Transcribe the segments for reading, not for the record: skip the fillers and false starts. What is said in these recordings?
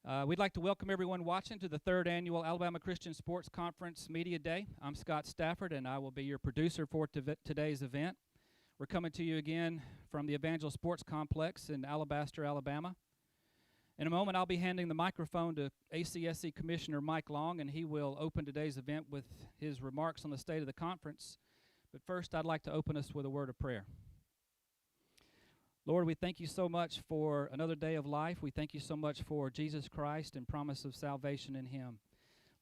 We'd like to welcome everyone watching to the third annual Alabama Christian Sports Conference Media Day. I'm Scott Stafford, and I will be your producer for today's event. We're coming to you again from the Evangel Sports Complex in Alabaster, Alabama. In a moment, I'll be handing the microphone to ACSC Commissioner Mike Long, and he will open today's event with his remarks on the state of the conference. But first, I'd like to open us with a word of prayer. Lord, we thank you so much for another day of life. We thank you so much for Jesus Christ and promise of salvation in him.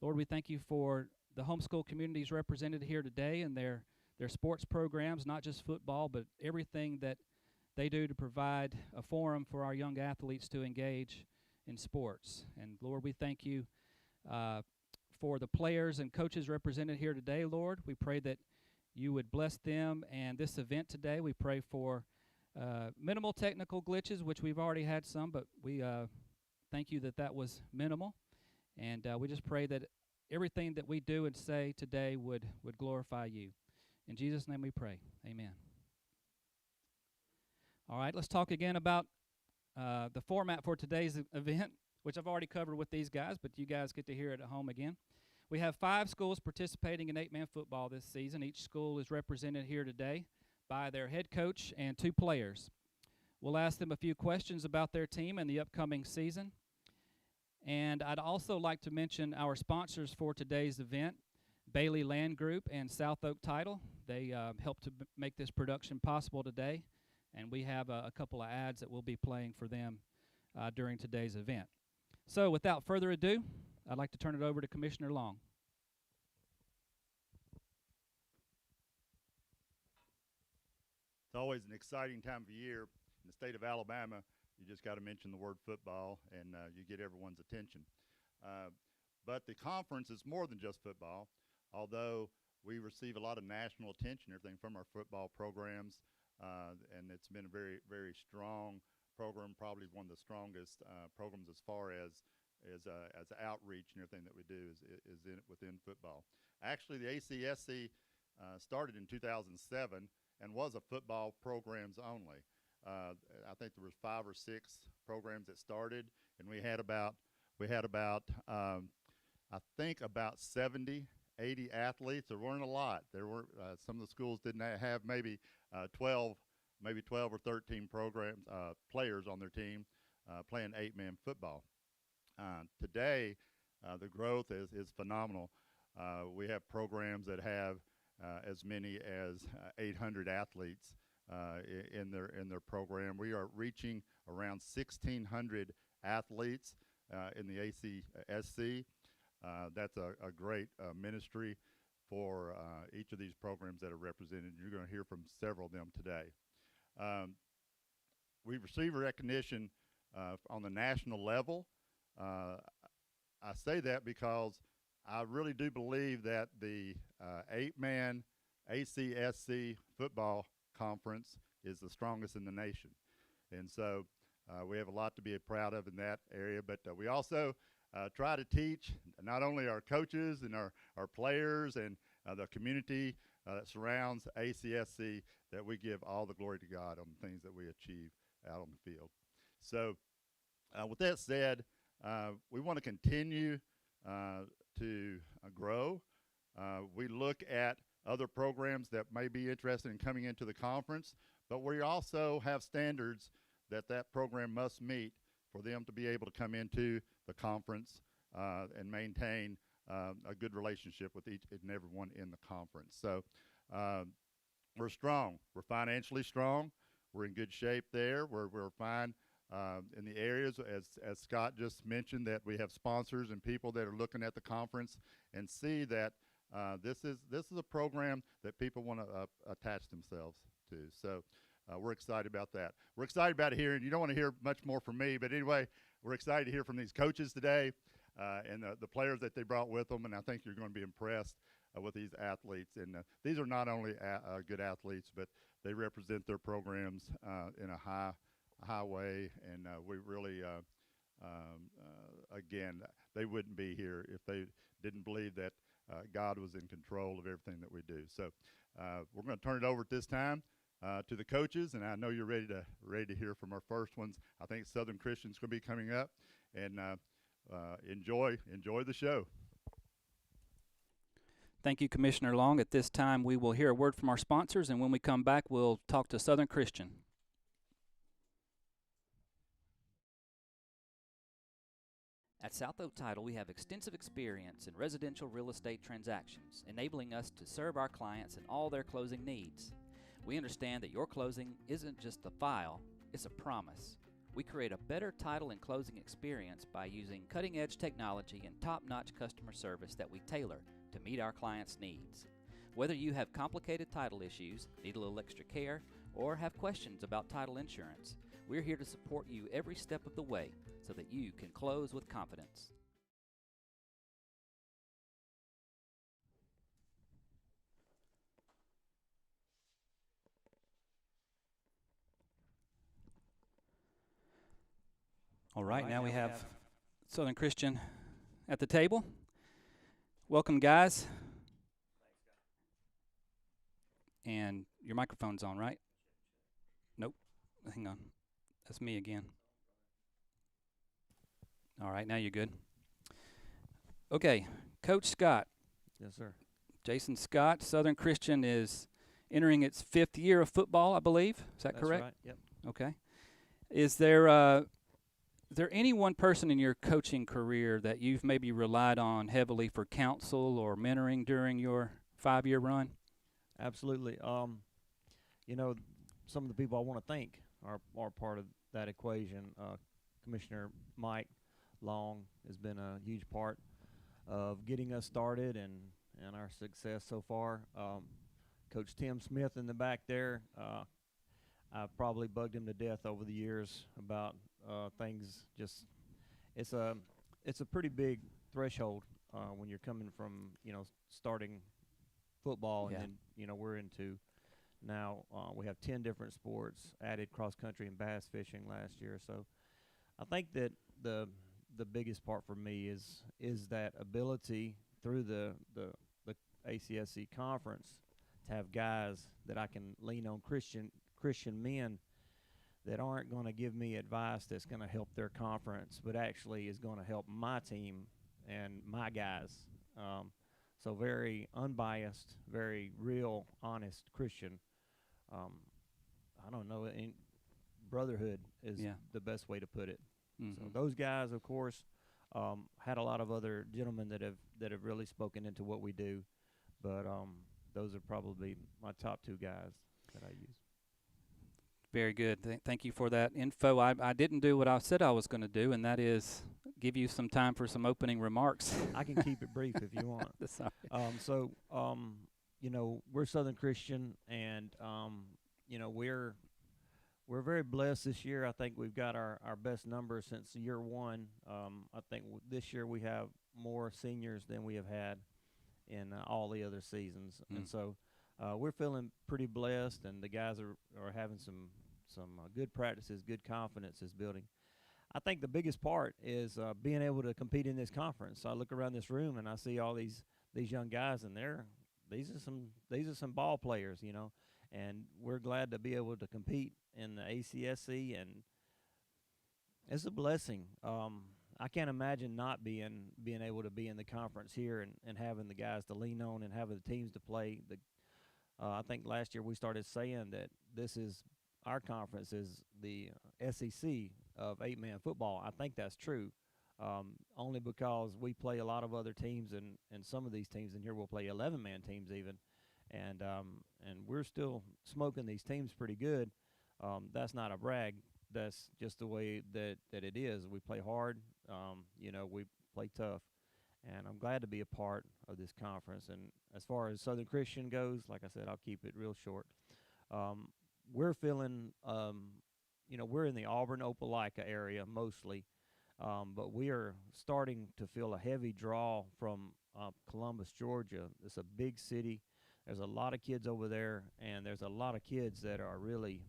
Lord, we thank you for the homeschool communities represented here today and their sports programs, not just football, but everything that they do to provide a forum for our young athletes to engage in sports. And Lord, we thank you for the players and coaches represented here today, Lord. We pray that you would bless them and this event today. We pray for minimal technical glitches, which we've already had some, but we thank you that was minimal. And we just pray that everything that we do and say today would glorify you. In Jesus' name we pray. Amen. All right, let's talk again about the format for today's event, which I've already covered with these guys, but you guys get to hear it at home again. We have 5 schools participating in 8-man football this season. Each school is represented here today by their head coach and 2 players. We'll ask them a few questions about their team and the upcoming season. And I'd also like to mention our sponsors for today's event, Bailey Land Group and South Oak Title. They helped to make this production possible today, and we have a couple of ads that we'll be playing for them during today's event. So without further ado, I'd like to turn it over to Commissioner Long. It's always an exciting time of year in the state of Alabama. You just got to mention the word football, and you get everyone's attention. But the conference is more than just football, although we receive a lot of national attention, everything from our football programs, and it's been a very, very strong program, probably one of the strongest programs as far as outreach and everything that we do is within football. Actually, the ACSC started in 2007 and was a football programs only. I think there was 5 or 6 programs that started, and we had about I think about 70, 80 athletes. There weren't a lot. There were some of the schools didn't have maybe 12 or 13 programs players on their team playing 8-man football. Today, the growth is phenomenal. We have programs that have as many as 800 athletes in their program. We are reaching around 1,600 athletes in the ACSC. That's a great ministry for each of these programs that are represented. You're going to hear from several of them today. We receive recognition on the national level. I say that because I really do believe that the 8-man ACSC football conference is the strongest in the nation. And so we have a lot to be proud of in that area, but we also try to teach not only our coaches and our players and the community that surrounds ACSC that we give all the glory to God on the things that we achieve out on the field. So with that said, we want to continue to grow. We look at other programs that may be interested in coming into the conference, but we also have standards that program must meet for them to be able to come into the conference and maintain a good relationship with each and everyone in the conference. So we're strong. We're financially strong. We're in good shape there. We're fine in the areas, as Scott just mentioned, that we have sponsors and people that are looking at the conference and see that this is a program that people want to attach themselves to. So we're excited about that. We're excited about hearing. You don't want to hear much more from me, but anyway, we're excited to hear from these coaches today and the players that they brought with them, and I think you're going to be impressed with these athletes. And these are not only good athletes, but they represent their programs in a high way, and we really, again, they wouldn't be here if they didn't believe that God was in control of everything that we do. So we're going to turn it over at this time to the coaches, and I know you're ready to hear from our first ones. I think Southern Christian's going to be coming up, and enjoy the show. Thank you, Commissioner Long. At this time, we will hear a word from our sponsors, and when we come back, we'll talk to Southern Christian. At South Oak Title, we have extensive experience in residential real estate transactions, enabling us to serve our clients in all their closing needs. We understand that your closing isn't just a file, it's a promise. We create a better title and closing experience by using cutting-edge technology and top-notch customer service that we tailor to meet our clients' needs. Whether you have complicated title issues, need a little extra care, or have questions about title insurance, we're here to support you every step of the way so that you can close with confidence. All right, now we have Southern Christian at the table. Welcome, guys. And your microphone's on, right? Nope. Hang on. That's me again. All right, now you're good. Okay, Coach Scott. Yes, sir. Jason Scott, Southern Christian is entering its 5th year of football, I believe. Is that correct? That's right, yep. Okay. Is there any one person in your coaching career that you've maybe relied on heavily for counsel or mentoring during your 5-year run? Absolutely. You know, some of the people I want to thank are part of that equation. Commissioner Mike Long has been a huge part of getting us started and our success so far. Coach Tim Smith in the back there, I've probably bugged him to death over the years about things. Just it's a pretty big threshold when you're coming from, starting football, Yeah. and then we're into now we have 10 different sports, added cross country and bass fishing last year. So I think that the biggest part for me is that ability through the ACSC conference to have guys that I can lean on, Christian men that aren't going to give me advice that's going to help their conference, but actually is going to help my team and my guys. So very unbiased, very real, honest Christian. I don't know, brotherhood is the best way to put it. Mm-hmm. So those guys, of course, had a lot of other gentlemen that have really spoken into what we do, but those are probably my top 2 guys that I use. Very good. Thank you for that info. I didn't do what I said I was going to do, and that is give you some time for some opening remarks. I can keep it brief if you want. That's all right. So, we're Southern Christian, and we're very blessed this year. I think we've got our best numbers since year one. I think this year we have more seniors than we have had in all the other seasons, and so we're feeling pretty blessed. And the guys are having some good practices, good confidence is building. I think the biggest part is being able to compete in this conference. I look around this room and I see all these young guys, and these are some ball players, and we're glad to be able to compete in the ACSC, and it's a blessing. I can't imagine not being able to be in the conference here and having the guys to lean on and having the teams to play. I think last year we started saying that our conference is the SEC of 8-man football. I think that's true, only because we play a lot of other teams, and some of these teams in here will play 11-man teams even, and we're still smoking these teams pretty good. That's not a brag. That's just the way that it is. We play hard. We play tough, and I'm glad to be a part of this conference. And as far as Southern Christian goes, like I said, I'll keep it real short. We're feeling, we're in the Auburn, Opelika area mostly, but we are starting to feel a heavy draw from Columbus, Georgia. It's a big city. There's a lot of kids over there, and there's a lot of kids that are really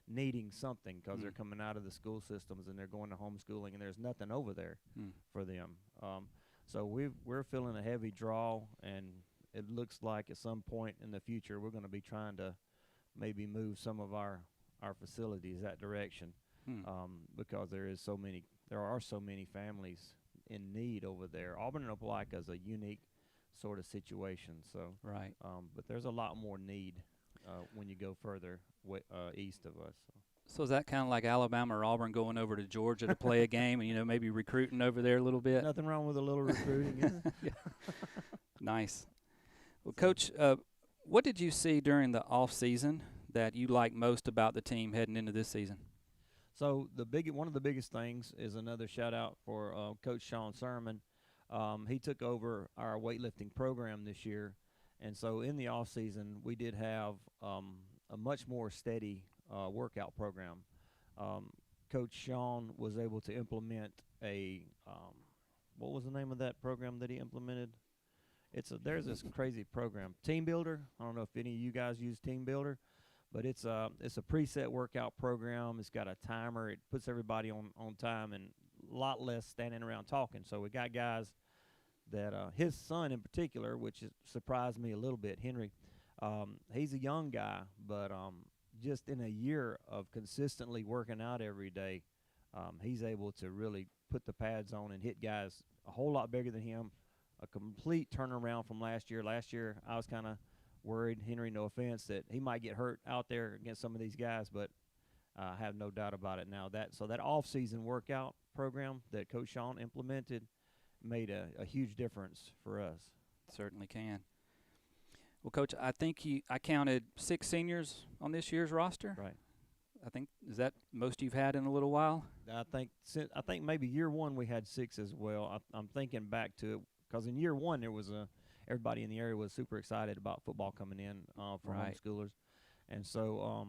needing something because they're coming out of the school systems and they're going to homeschooling, and there's nothing over there for them. So we're feeling a heavy draw, and it looks like at some point in the future we're going to be trying to maybe move some of our facilities that direction because there is so many there are so many families in need over there. Auburn and Opelika is a unique sort of situation. So, Right. but there's a lot more need when you go further east of us. So is that kind of like Alabama or Auburn going over to Georgia to play a game and, maybe recruiting over there a little bit? Nothing wrong with a little recruiting, is it? Yeah. Nice. Well, Coach, what did you see during the off season that you like most about the team heading into this season? So one of the biggest things is another shout out for Coach Shaun Sermon. He took over our weightlifting program this year, and so in the off season we did have a much more steady workout program. Coach Shaun was able to implement what was the name of that program that he implemented? There's this crazy program, Team Builder. I don't know if any of you guys use Team Builder, but it's a preset workout program. It's got a timer. It puts everybody on time and a lot less standing around talking. So we got guys that his son in particular, which surprised me a little bit, Henry. He's a young guy, but just in a year of consistently working out every day, he's able to really put the pads on and hit guys a whole lot bigger than him. A complete turnaround from last year. Last year, I was kind of worried, Henry, no offense, that he might get hurt out there against some of these guys, but I have no doubt about it now. That off-season workout program that Coach Shaun implemented made a huge difference for us. Certainly can. Well, Coach, I think I counted 6 seniors on this year's roster. Right. I think, is that most you've had in a little while? I think maybe year one we had 6 as well. I'm thinking back to it because in year one there was everybody in the area was super excited about football coming in for homeschoolers, and so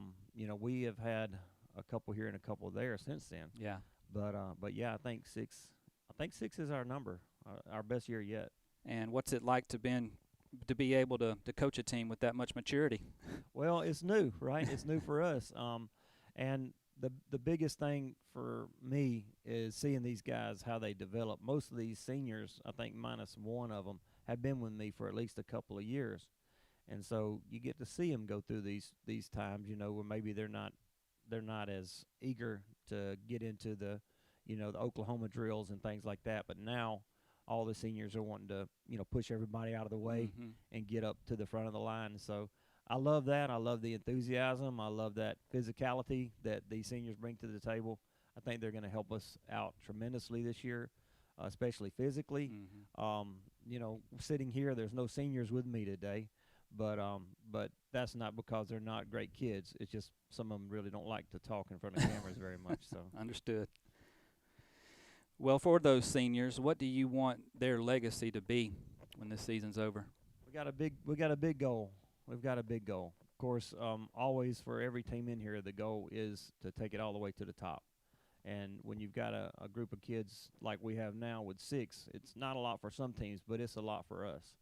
we have had a couple here and a couple there since then. Yeah. But yeah, I think 6. I think 6 is our number, our best year yet. And what's it like to be able to coach a team with that much maturity? Well, it's new, right? It's new for us. And the biggest thing for me is seeing these guys, how they develop. Most of these seniors, I think minus one of them, have been with me for at least a couple of years. And so you get to see them go through these times, where maybe they're not as eager to get into the Oklahoma drills and things like that. But now all the seniors are wanting to, push everybody out of the way and get up to the front of the line. So I love that. I love the enthusiasm. I love that physicality that these seniors bring to the table. I think they're going to help us out tremendously this year, especially physically. Sitting here, there's no seniors with me today, but that's not because they're not great kids. It's just some of them really don't like to talk in front of cameras very much. So Understood. Well, for those seniors, what do you want their legacy to be when this season's over? We got a big goal. We've got a big goal. Of course, always for every team in here, the goal is to take it all the way to the top. And when you've got a group of kids like we have now with 6, it's not a lot for some teams, but it's a lot for us.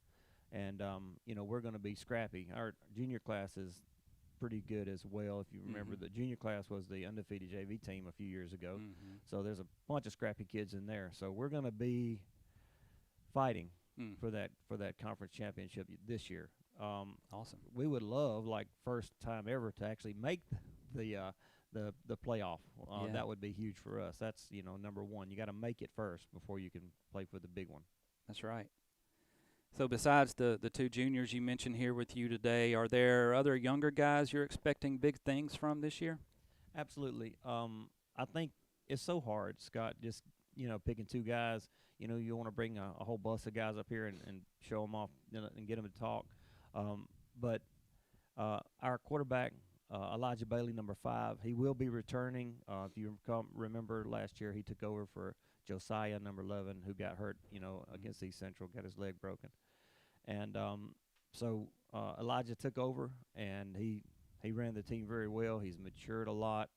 And, we're going to be scrappy. Our junior class is pretty good as well. If you remember, the junior class was the undefeated JV team a few years ago. So there's a bunch of scrappy kids in there. So we're going to be fighting for that conference championship this year. Awesome. We would love, like first time ever, to actually make the playoff. That would be huge for us. That's number one. You got to make it first before you can play for the big one. That's right. So besides the 2 juniors you mentioned here with you today, are there other younger guys you're expecting big things from this year? Absolutely. I think it's so hard, Scott, just picking 2 guys. You want to bring a whole bus of guys up here and show them off and get them to talk. But our quarterback, Elijah Bailey, number 5, he will be returning. If you remember last year, he took over for Josiah, number 11, who got hurt, against East Central, got his leg broken. And so Elijah took over, and he ran the team very well. He's matured a lot.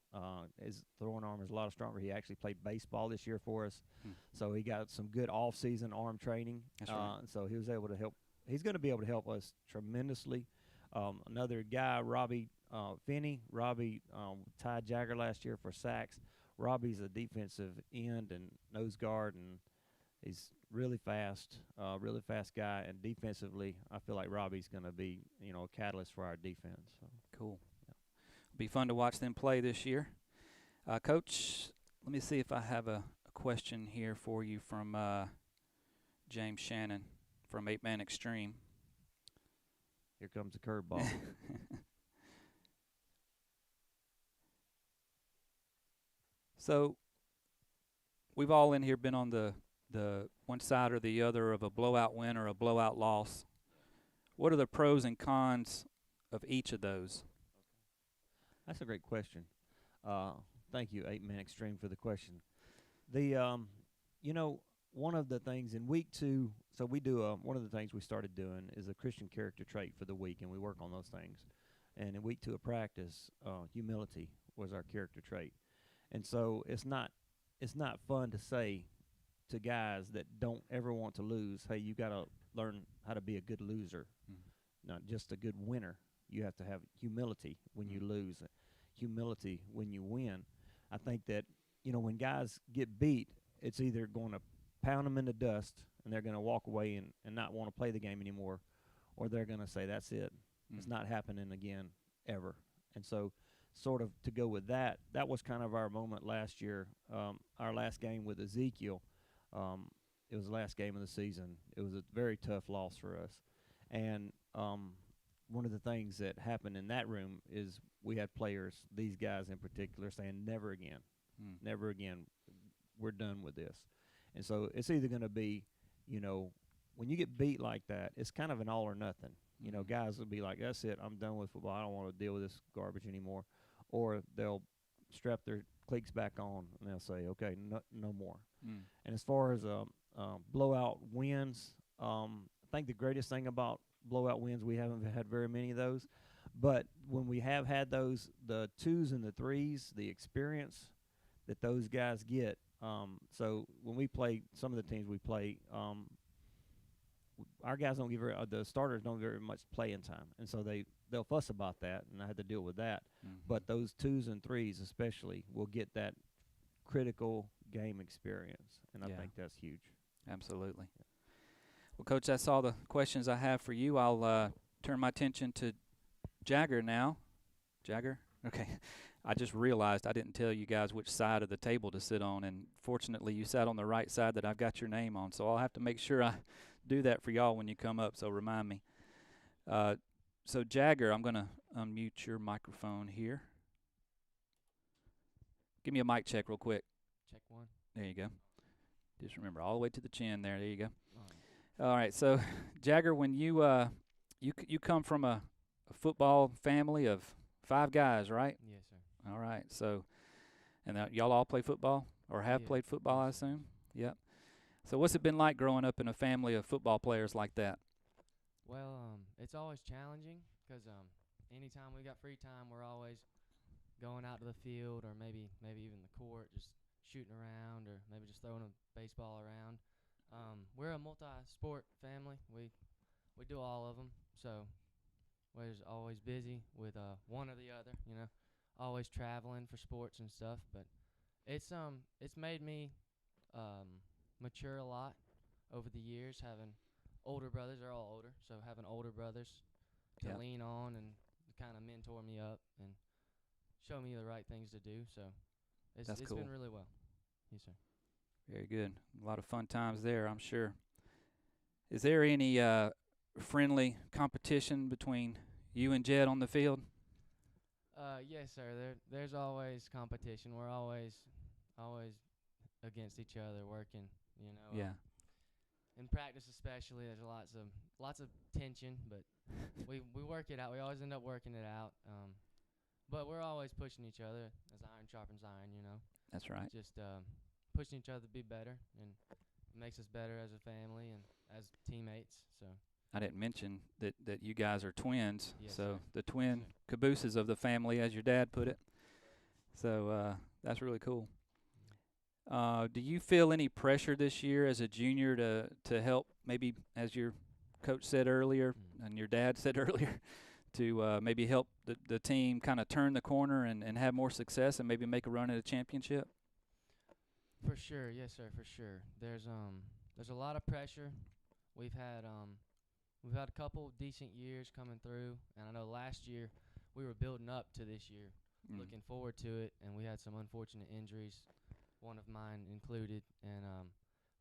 His throwing arm is a lot stronger. He actually played baseball this year for us. So he got some good off-season arm training. That's right. So he was able to help. He's going to be able to help us tremendously. Another guy, Robbie Finney. Robbie tied Jagger last year for sacks. Robbie's a defensive end and nose guard, and he's really fast guy. And defensively, I feel like Robbie's going to be, a catalyst for our defense. So. Cool. Yeah. It'll be fun to watch them play this year. Coach, let me see if I have a question here for you from James Shannon from 8-Man Extreme. Here comes a curveball. So, we've all in here been on the one side or the other of a blowout win or a blowout loss. What are the pros and cons of each of those? That's a great question. Thank you, 8-Man Extreme, for the question. The one of the things in week 2, so we do one of the things we started doing is a Christian character trait for the week, and we work on those things. And in week 2 of practice, humility was our character trait. And so it's not fun to say to guys that don't ever want to lose, hey, you got to learn how to be a good loser, not just a good winner. You have to have humility when you lose, humility when you win. I think that, when guys get beat, it's either going to pound them into dust and they're going to walk away and not want to play the game anymore, or they're going to say, that's it. It's not happening again ever. And so sort of to go with that was kind of our moment last year. Our last game with Ezekiel, it was the last game of the season. It was a very tough loss for us. And one of the things that happened in that room is we had players, these guys in particular, saying, never again, never again, we're done with this. And so it's either going to be, when you get beat like that, it's kind of an all or nothing. Guys will be like, that's it, I'm done with football, I don't want to deal with this garbage anymore. Or they'll strap their cleats back on and they'll say, okay, no more. And as far as blowout wins, I think the greatest thing about blowout wins, we haven't had very many of those. But when we have had those, the 2s and the 3s, the experience that those guys get. So when we play, some of the teams we play, our guys don't give the starters don't get very much playing time, and so they'll fuss about that, and I had to deal with that. But those 2s and 3s especially will get that critical game experience, and I think that's huge. Absolutely. Well, Coach, that's all the questions I have for you. I'll turn my attention to Jagger now. Jagger? Okay. I just realized I didn't tell you guys which side of the table to sit on, and fortunately you sat on the right side that I've got your name on, so I'll have to make sure I do that for y'all when you come up, so remind me. So, Jagger, I'm going to unmute your microphone here. Give me a mic check real quick. Check 1. There you go. Just remember, all the way to the chin there. There you go. All right, so, Jagger, when you come from a football family of 5 guys, right? Yes, sir. All right, so, and y'all all play football or have played football, I assume? Yep. So what's it been like growing up in a family of football players like that? Well, it's always challenging because anytime we got free time, we're always going out to the field or maybe even the court, just shooting around or maybe just throwing a baseball around. We're a multi-sport family. We do all of them, so we're always busy with one or the other, always traveling for sports and stuff. But it's made me mature a lot over the years, having older brothers. They're all older, so having older brothers to lean on and kind of mentor me up and show me the right things to do. So it's cool. been really well. Yes, sir. Very good. A lot of fun times there, I'm sure. Is there any friendly competition between you and Jedd on the field? Yes, sir. There's always competition. We're always against each other working, Yeah. In practice especially, there's lots of tension, but we work it out. We always end up working it out. But we're always pushing each other as iron sharpens iron, That's right. Just pushing each other to be better, and it makes us better as a family and as teammates. So I didn't mention that you guys are twins, yes, so sir. the twin cabooses of the family, as your dad put it. So that's really cool. Do you feel any pressure this year as a junior to help, maybe as your coach said earlier and your dad said earlier, to maybe help the team kind of turn the corner and have more success and maybe make a run at a championship? For sure, yes, sir, for sure. There's a lot of pressure. We've had a couple decent years coming through, and I know last year we were building up to this year, looking forward to it, and we had some unfortunate injuries one of mine included, and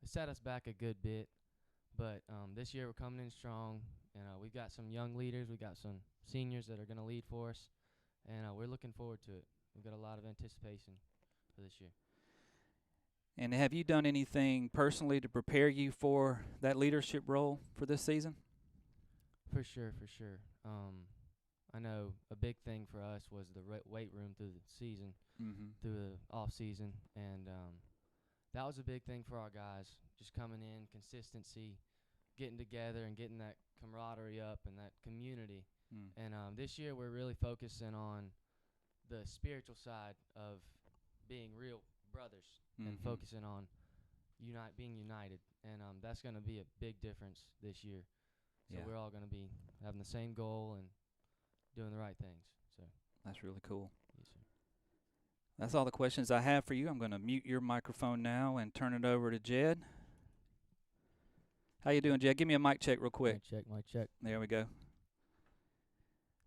it set us back a good bit. But this year we're coming in strong, and we've got some young leaders. We've got some seniors that are going to lead for us, and we're looking forward to it. We've got a lot of anticipation for this year. And have you done anything personally to prepare you for that leadership role for this season? For sure, for sure. I know a big thing for us was the weight room through the season, through the off season, and that was a big thing for our guys. Just coming in, consistency, getting together, and getting that camaraderie up and that community. And this year we're really focusing on the spiritual side of being real brothers and focusing on being united. And that's going to be a big difference this year. So we're all going to be having the same goal and doing the right things. So that's really cool. Yes, sir. That's all the questions I have for you. I'm going to mute your microphone now and turn it over to Jedd. How you doing, Jedd? Give me a mic check real quick. Mic check. There we go.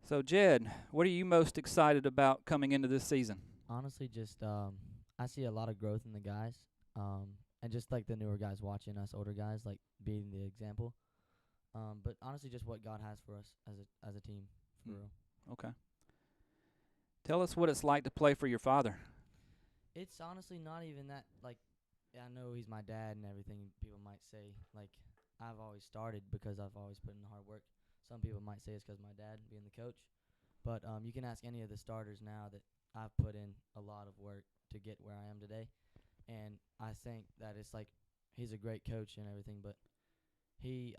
So, Jedd, what are you most excited about coming into this season? Honestly, just I see a lot of growth in the guys, and just like the newer guys watching us older guys, like being the example. But honestly, just what God has for us as a team, for real. Okay. Tell us what it's like to play for your father. It's honestly not even that, like, I know he's my dad and everything. People might say, like, I've always started because I've always put in the hard work. Some people might say it's because my dad being the coach. But you can ask any of the starters now that I've put in a lot of work to get where I am today. And I think that it's like he's a great coach and everything, but he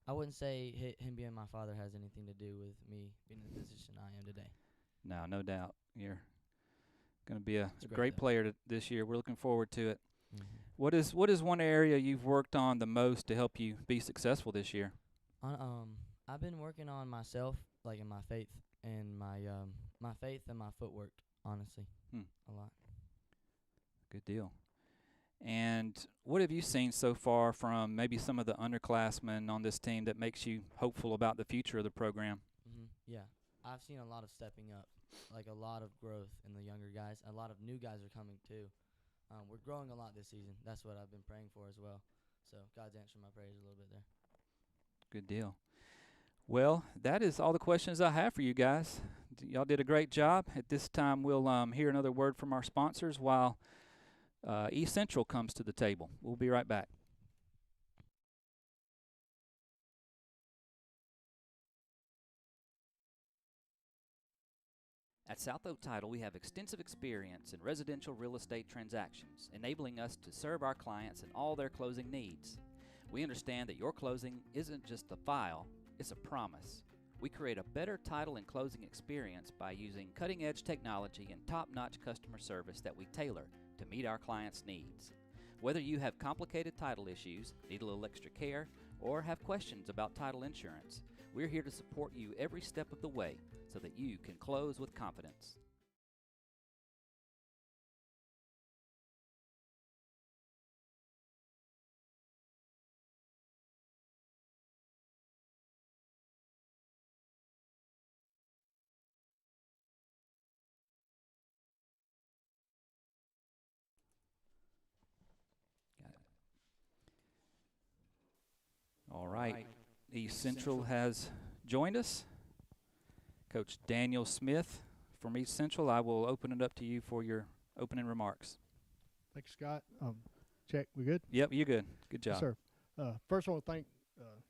I wouldn't say him being my father has anything to do with me being in the position I am today. No doubt. You're going to be a It's great though. player this year. We're looking forward to it. Mm-hmm. What is one area you've worked on the most to help you be successful this year? I've been working on myself, like in my faith and my faith and my footwork, honestly, a lot. Good deal. And what have you seen so far from maybe some of the underclassmen on this team that makes you hopeful about the future of the program? Yeah, I've seen a lot of stepping up, like a lot of growth in the younger guys. A lot of new guys are coming too. We're growing a lot this season. That's what I've been praying for as well. So God's answering my prayers a little bit there. Good deal. Well, that is all the questions I have for you guys. Y'all did a great job. At this time, we'll hear another word from our sponsors while East Central comes to the table. We'll be right back. At South Oak Title, we have extensive experience in residential real estate transactions, enabling us to serve our clients in all their closing needs. We understand that your closing isn't just a file, it's a promise. We create a better title and closing experience by using cutting-edge technology and top-notch customer service that we tailor to meet our clients' needs. Whether you have complicated title issues, need a little extra care, or have questions about title insurance, we're here to support you every step of the way so that you can close with confidence. All right. East Central has joined us. Coach Daniel Smith from East Central. I will open it up to you for your opening remarks. Thank you, Scott. Check. We good? Yep, you're good. Good job. Yes, sir. First, I want to thank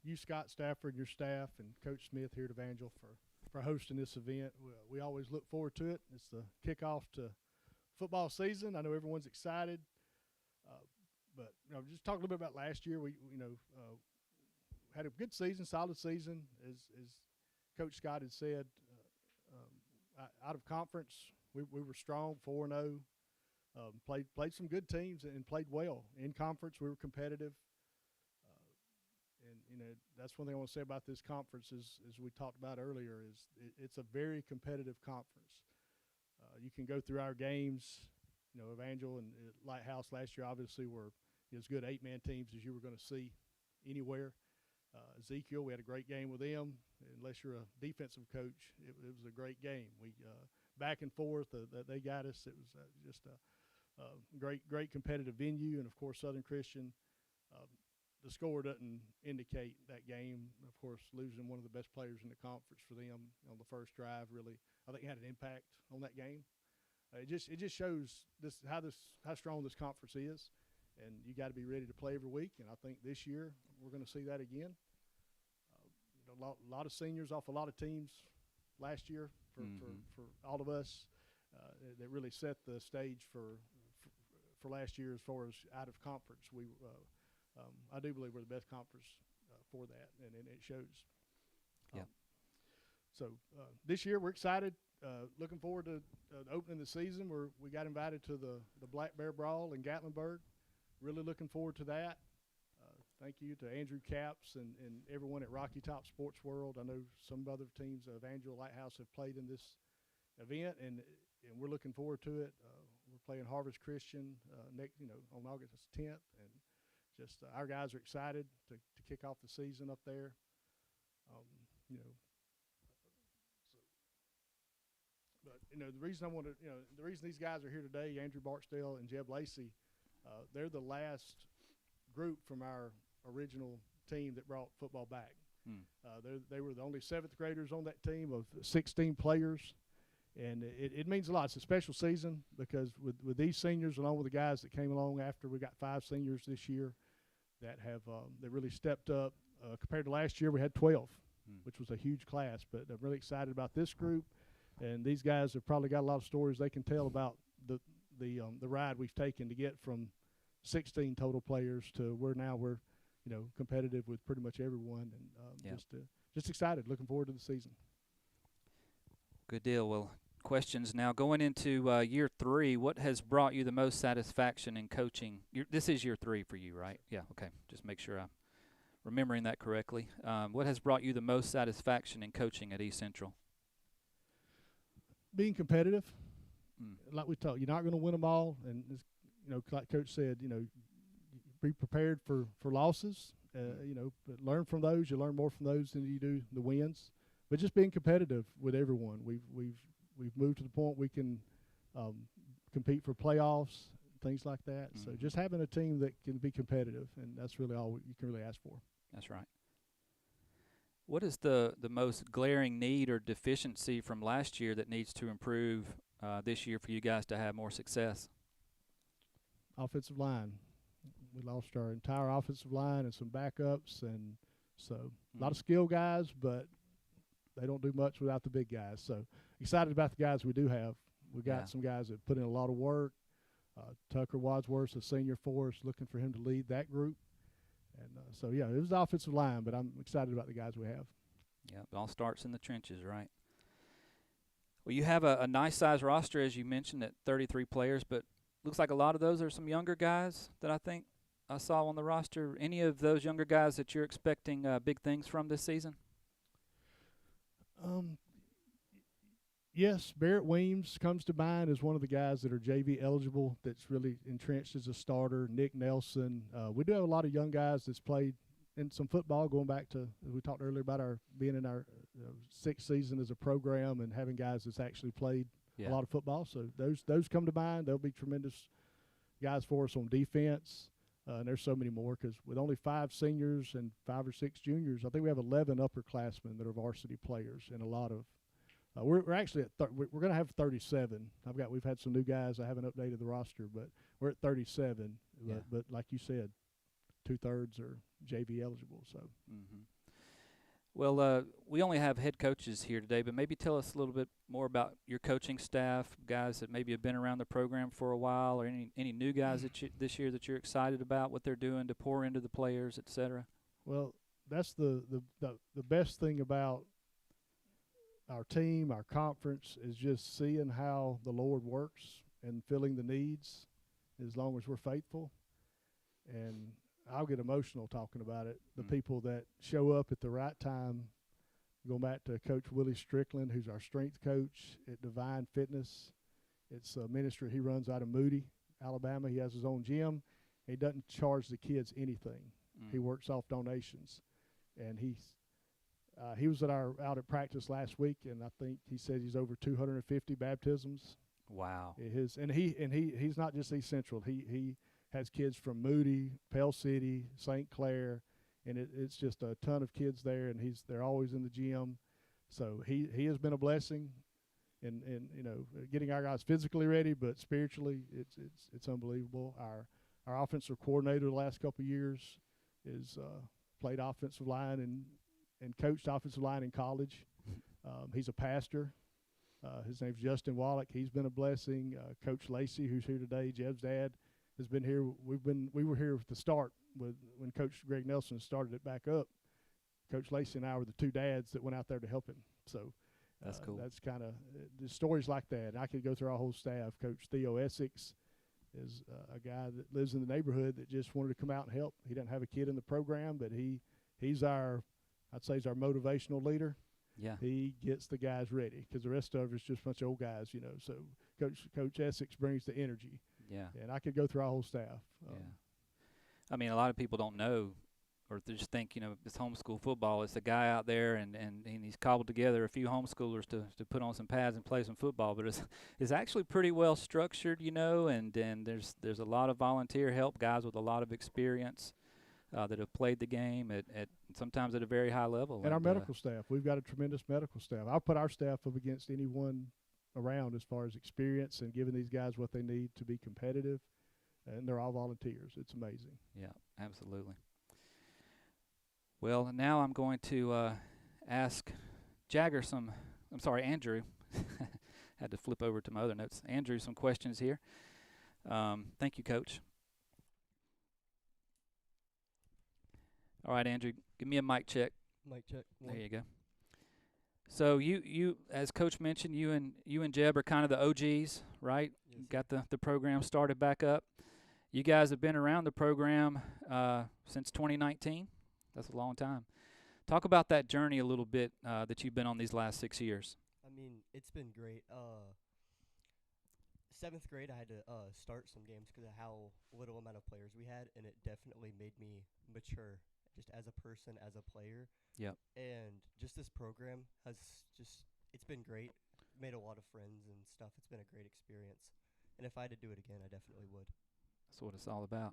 you, Scott Stafford, your staff, and Coach Smith here at Evangel for hosting this event. We always look forward to it. It's the kickoff to football season. I know everyone's excited. But just talk a little bit about last year. We had a good season, solid season, as Coach Scott had said. Out of conference, we were strong, 4-0. Played some good teams and played well. In conference, we were competitive. And that's one thing I want to say about this conference is, as we talked about earlier, is it's a very competitive conference. You can go through our games. Evangel and Lighthouse last year obviously were as good 8-man teams as you were going to see anywhere. Ezekiel, we had a great game with them. Unless you're a defensive coach, it was a great game. We back and forth. They got us. It was just great competitive venue, and of course Southern Christian. The score doesn't indicate that game. Of course, losing one of the best players in the conference for them on the first drive really, I think, had an impact on that game. It just shows how strong this conference is, and you got to be ready to play every week. And I think this year we're going to see that again. A lot of seniors off a lot of teams last year for all of us. That really set the stage for last year as far as out of conference. I do believe we're the best conference for that, and it shows. Yeah. So this year we're excited. Looking forward to opening the season. We got invited to the Black Bear Brawl in Gatlinburg. Really looking forward to that. Thank you to Andrew Capps and everyone at Rocky Top Sports World. I know some other teams, Evangel, Lighthouse, have played in this event, and we're looking forward to it. We're playing Harvest Christian on August 10th, and just our guys are excited to kick off the season up there. The reason the reason these guys are here today, Andrew Barksdale and Jedd Lacy, they're the last group from our original team that brought football back. They were the only 7th graders on that team of 16 players, and it means a lot. It's a special season because with these seniors, along with the guys that came along after, we got 5 seniors this year that have that really stepped up. Compared to last year, we had 12, which was a huge class. But I'm really excited about this group, and these guys have probably got a lot of stories they can tell about the ride we've taken to get from 16 total players to where now we're competitive with pretty much everyone, and just excited, looking forward to the season. Good deal. Well, questions now. Going into year 3, what has brought you the most satisfaction in coaching? This is year 3 for you, right? Yeah, okay. Just make sure I'm remembering that correctly. What has brought you the most satisfaction in coaching at East Central? Being competitive. Like we talked, you're not going to win them all, and like Coach said, be prepared for losses. But learn from those. You learn more from those than you do the wins. But just being competitive with everyone. We've moved to the point we can compete for playoffs, things like that. So just having a team that can be competitive, and that's really all you can really ask for. That's right. What is the most glaring need or deficiency from last year that needs to improve this year for you guys to have more success? Offensive line. We lost our entire offensive line and some backups, and so a lot of skill guys, but they don't do much without the big guys. So excited about the guys we do have. We got some guys that put in a lot of work. Tucker Wadsworth's a senior for us, looking for him to lead that group. And it was the offensive line, but I'm excited about the guys we have. Yeah, it all starts in the trenches, right? Well, you have a nice size roster, as you mentioned, at 33 players, but looks like a lot of those are some younger guys that I think I saw on the roster. Any of those younger guys that you're expecting big things from this season? Yes, Barrett Weems comes to mind as one of the guys that are JV eligible that's really entrenched as a starter. Nick Nelson. We do have a lot of young guys that's played in some football, going back to, we talked earlier about our being in our 6th season as a program and having guys that's actually played a lot of football. So those come to mind. They'll be tremendous guys for us on defense. And there's so many more because with only 5 seniors and 5 or 6 juniors, I think we have 11 upperclassmen that are varsity players, and a lot of we're actually at we're going to have 37. We've had some new guys. I haven't updated the roster, but we're at 37. Yeah. But like you said, 2/3 are JV eligible. So. Well, we only have head coaches here today, but maybe tell us a little bit more about your coaching staff, guys that maybe have been around the program for a while, or any new guys that this year that you're excited about, what they're doing to pour into the players, et cetera. Well, that's the best thing about our team, our conference, is just seeing how the Lord works and filling the needs as long as we're faithful. And I'll get emotional talking about it. The people that show up at the right time, going back to Coach Willie Strickland, who's our strength coach at Divine Fitness. It's a ministry he runs out of Moody, Alabama. He has his own gym. He doesn't charge the kids anything. He works off donations. And he was out at practice last week, and I think he said he's over 250 baptisms Wow. He's not just East Central. He has kids from Moody, Pell City, St. Clair, and it's just a ton of kids there, and they're always in the gym. So he has been a blessing in getting our guys physically ready, but spiritually it's unbelievable. Our offensive coordinator the last couple of years is played offensive line and coached offensive line in college. He's a pastor. His name's Justin Wallach. He's been a blessing. Coach Lacy, who's here today, Jedd's dad, has been here. We were here at the start when Coach Greg Nelson started it back up. Coach Lacy and I were the two dads that went out there to help him. So that's cool. That's kind of the stories like that. And I could go through our whole staff. Coach Theo Essex is a guy that lives in the neighborhood that just wanted to come out and help. He doesn't have a kid in the program, but he's our motivational leader. Yeah. He gets the guys ready because the rest of us just a bunch of old guys, So Coach Essex brings the energy. Yeah. And I could go through our whole staff. Yeah. I mean, a lot of people don't know or they just think, it's homeschool football. It's a guy out there and he's cobbled together a few homeschoolers to put on some pads and play some football. But it's actually pretty well structured, and there's a lot of volunteer help, guys with a lot of experience that have played the game at sometimes at a very high level. And our medical staff. We've got a tremendous medical staff. I'll put our staff up against anyone around as far as experience and giving these guys what they need to be competitive. And they're all volunteers. It's amazing. Yeah, absolutely. Well, now I'm going to ask Andrew. Had to flip over to my other notes. Andrew, some questions here. Thank you, Coach. All right, Andrew, give me a mic check. Mic check. There you go. So you as Coach mentioned, you and Jebb are kind of the OGs, right? Yes. Got the program started back up. You guys have been around the program since 2019. That's a long time. Talk about that journey a little bit that you've been on these last 6 years. I mean, it's been great. 7th grade, I had to start some games because of how little amount of players we had, and it definitely made me mature just as a person, as a player. Yep. And just this program it's been great. Made a lot of friends and stuff. It's been a great experience. And if I had to do it again, I definitely would. That's what it's all about.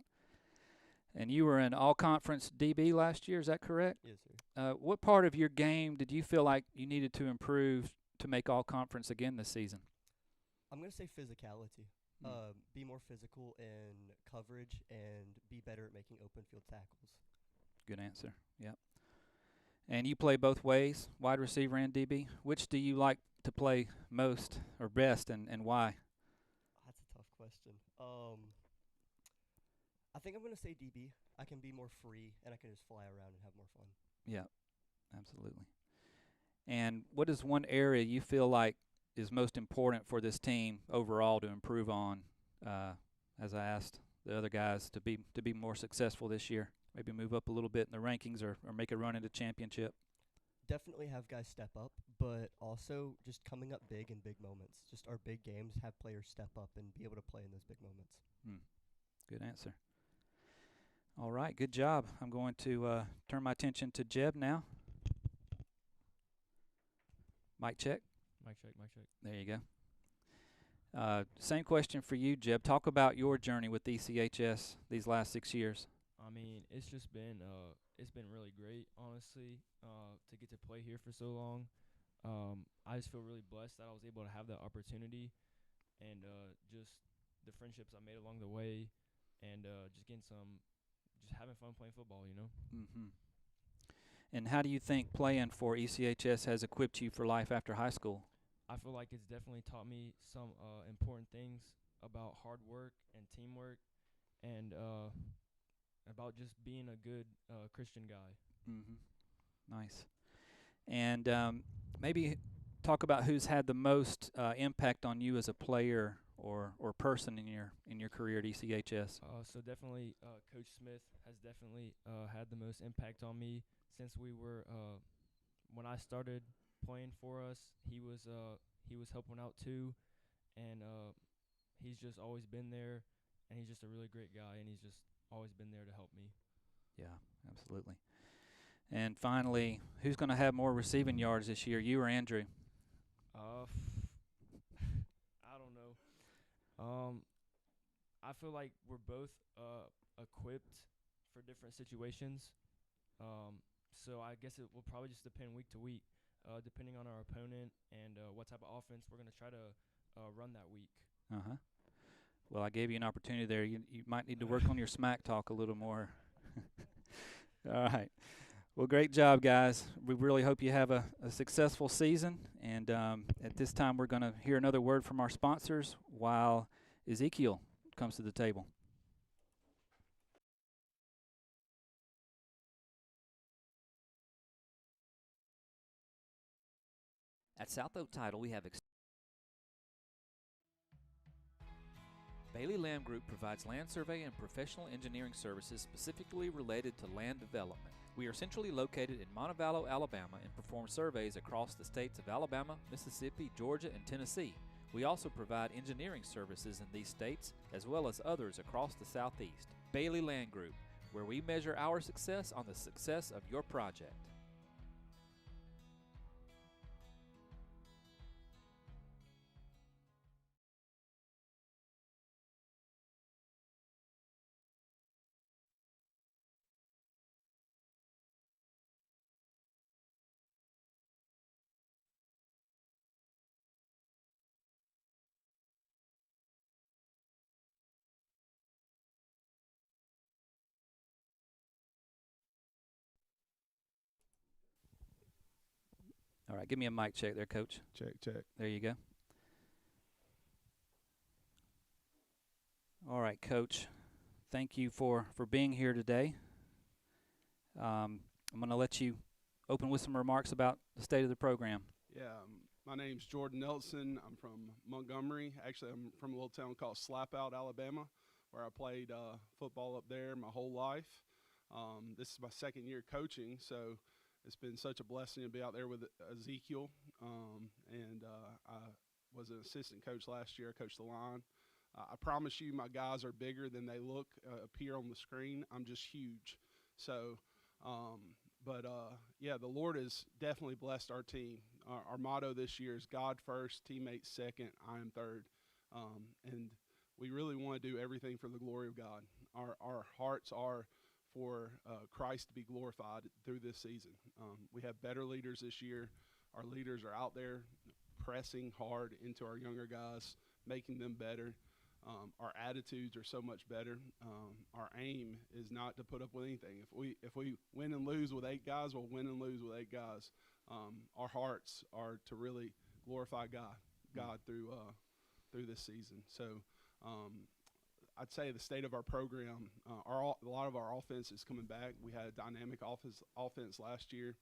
And you were an all-conference DB last year, is that correct? Yes, sir. What part of your game did you feel like you needed to improve to make all-conference again this season? I'm going to say physicality. Be more physical in coverage and be better at making open field tackles. Good answer, yep. And you play both ways, wide receiver and DB. Which do you like to play most or best, and why? That's a tough question. I think I'm going to say DB. I can be more free, and I can just fly around and have more fun. Yeah, absolutely. And what is one area you feel like is most important for this team overall to improve on, as I asked the other guys, to be more successful this year? Maybe move up a little bit in the rankings or make a run into championship? Definitely have guys step up, but also just coming up big in big moments. Just our big games, have players step up and be able to play in those big moments. Good answer. All right, good job. I'm going to turn my attention to Jebb now. Mic check. Mic check, mic check. There you go. Same question for you, Jebb. Talk about your journey with ECHS these last 6 years. I mean, it's just been really great, honestly, to get to play here for so long. I just feel really blessed that I was able to have that opportunity, and just the friendships I made along the way, and just having fun playing football, Mm-hmm. And how do you think playing for ECHS has equipped you for life after high school? I feel like it's definitely taught me some important things about hard work and teamwork, and about just being a good Christian guy. Mm-hmm. Nice. And maybe talk about who's had the most impact on you as a player or person in your career at ECHS. So definitely Coach Smith has definitely had the most impact on me since when I started playing for us. He was helping out too, and he's just always been there, and he's just a really great guy, and he's just always been there to help me. Yeah, absolutely. And finally, who's going to have more receiving yards this year, you or Andrew? I don't know. I feel like we're both equipped for different situations. So I guess it will probably just depend week to week, depending on our opponent and what type of offense we're going to try to run that week. Uh-huh. Well, I gave you an opportunity there. You might need to work on your smack talk a little more. All right. Well, great job, guys. We really hope you have a successful season. And at this time, we're going to hear another word from our sponsors while Ezekiel comes to the table. At South Oak Title, we have Bailey Land Group provides land survey and professional engineering services specifically related to land development. We are centrally located in Montevallo, Alabama, and perform surveys across the states of Alabama, Mississippi, Georgia, and Tennessee. We also provide engineering services in these states, as well as others across the Southeast. Bailey Land Group, where we measure our success on the success of your project. All right, give me a mic check there, Coach. Check. There you go. All right, Coach. Thank you for being here today. I'm going to let you open with some remarks about the state of the program. Yeah, my name's Jordan Nelson. I'm from Montgomery. Actually, I'm from a little town called Slapout, Alabama, where I played football up there my whole life. This is my second year coaching, so it's been such a blessing to be out there with Ezekiel. And I was an assistant coach last year. I coached the line. I promise you my guys are bigger than they appear on the screen. I'm just huge. So, yeah, the Lord has definitely blessed our team. Our motto this year is God first, teammates second, I am third. And we really want to do everything for the glory of God. Our hearts are for Christ to be glorified through this season. We have better leaders this year. Our leaders are out there pressing hard into our younger guys, making them better. Our attitudes are so much better. Our aim is not to put up with anything. If we win and lose with 8 guys, we'll win and lose with 8 guys. Our hearts are to really glorify God through this season. So I'd say the state of our program, a lot of our offense is coming back. We had a dynamic offense last year.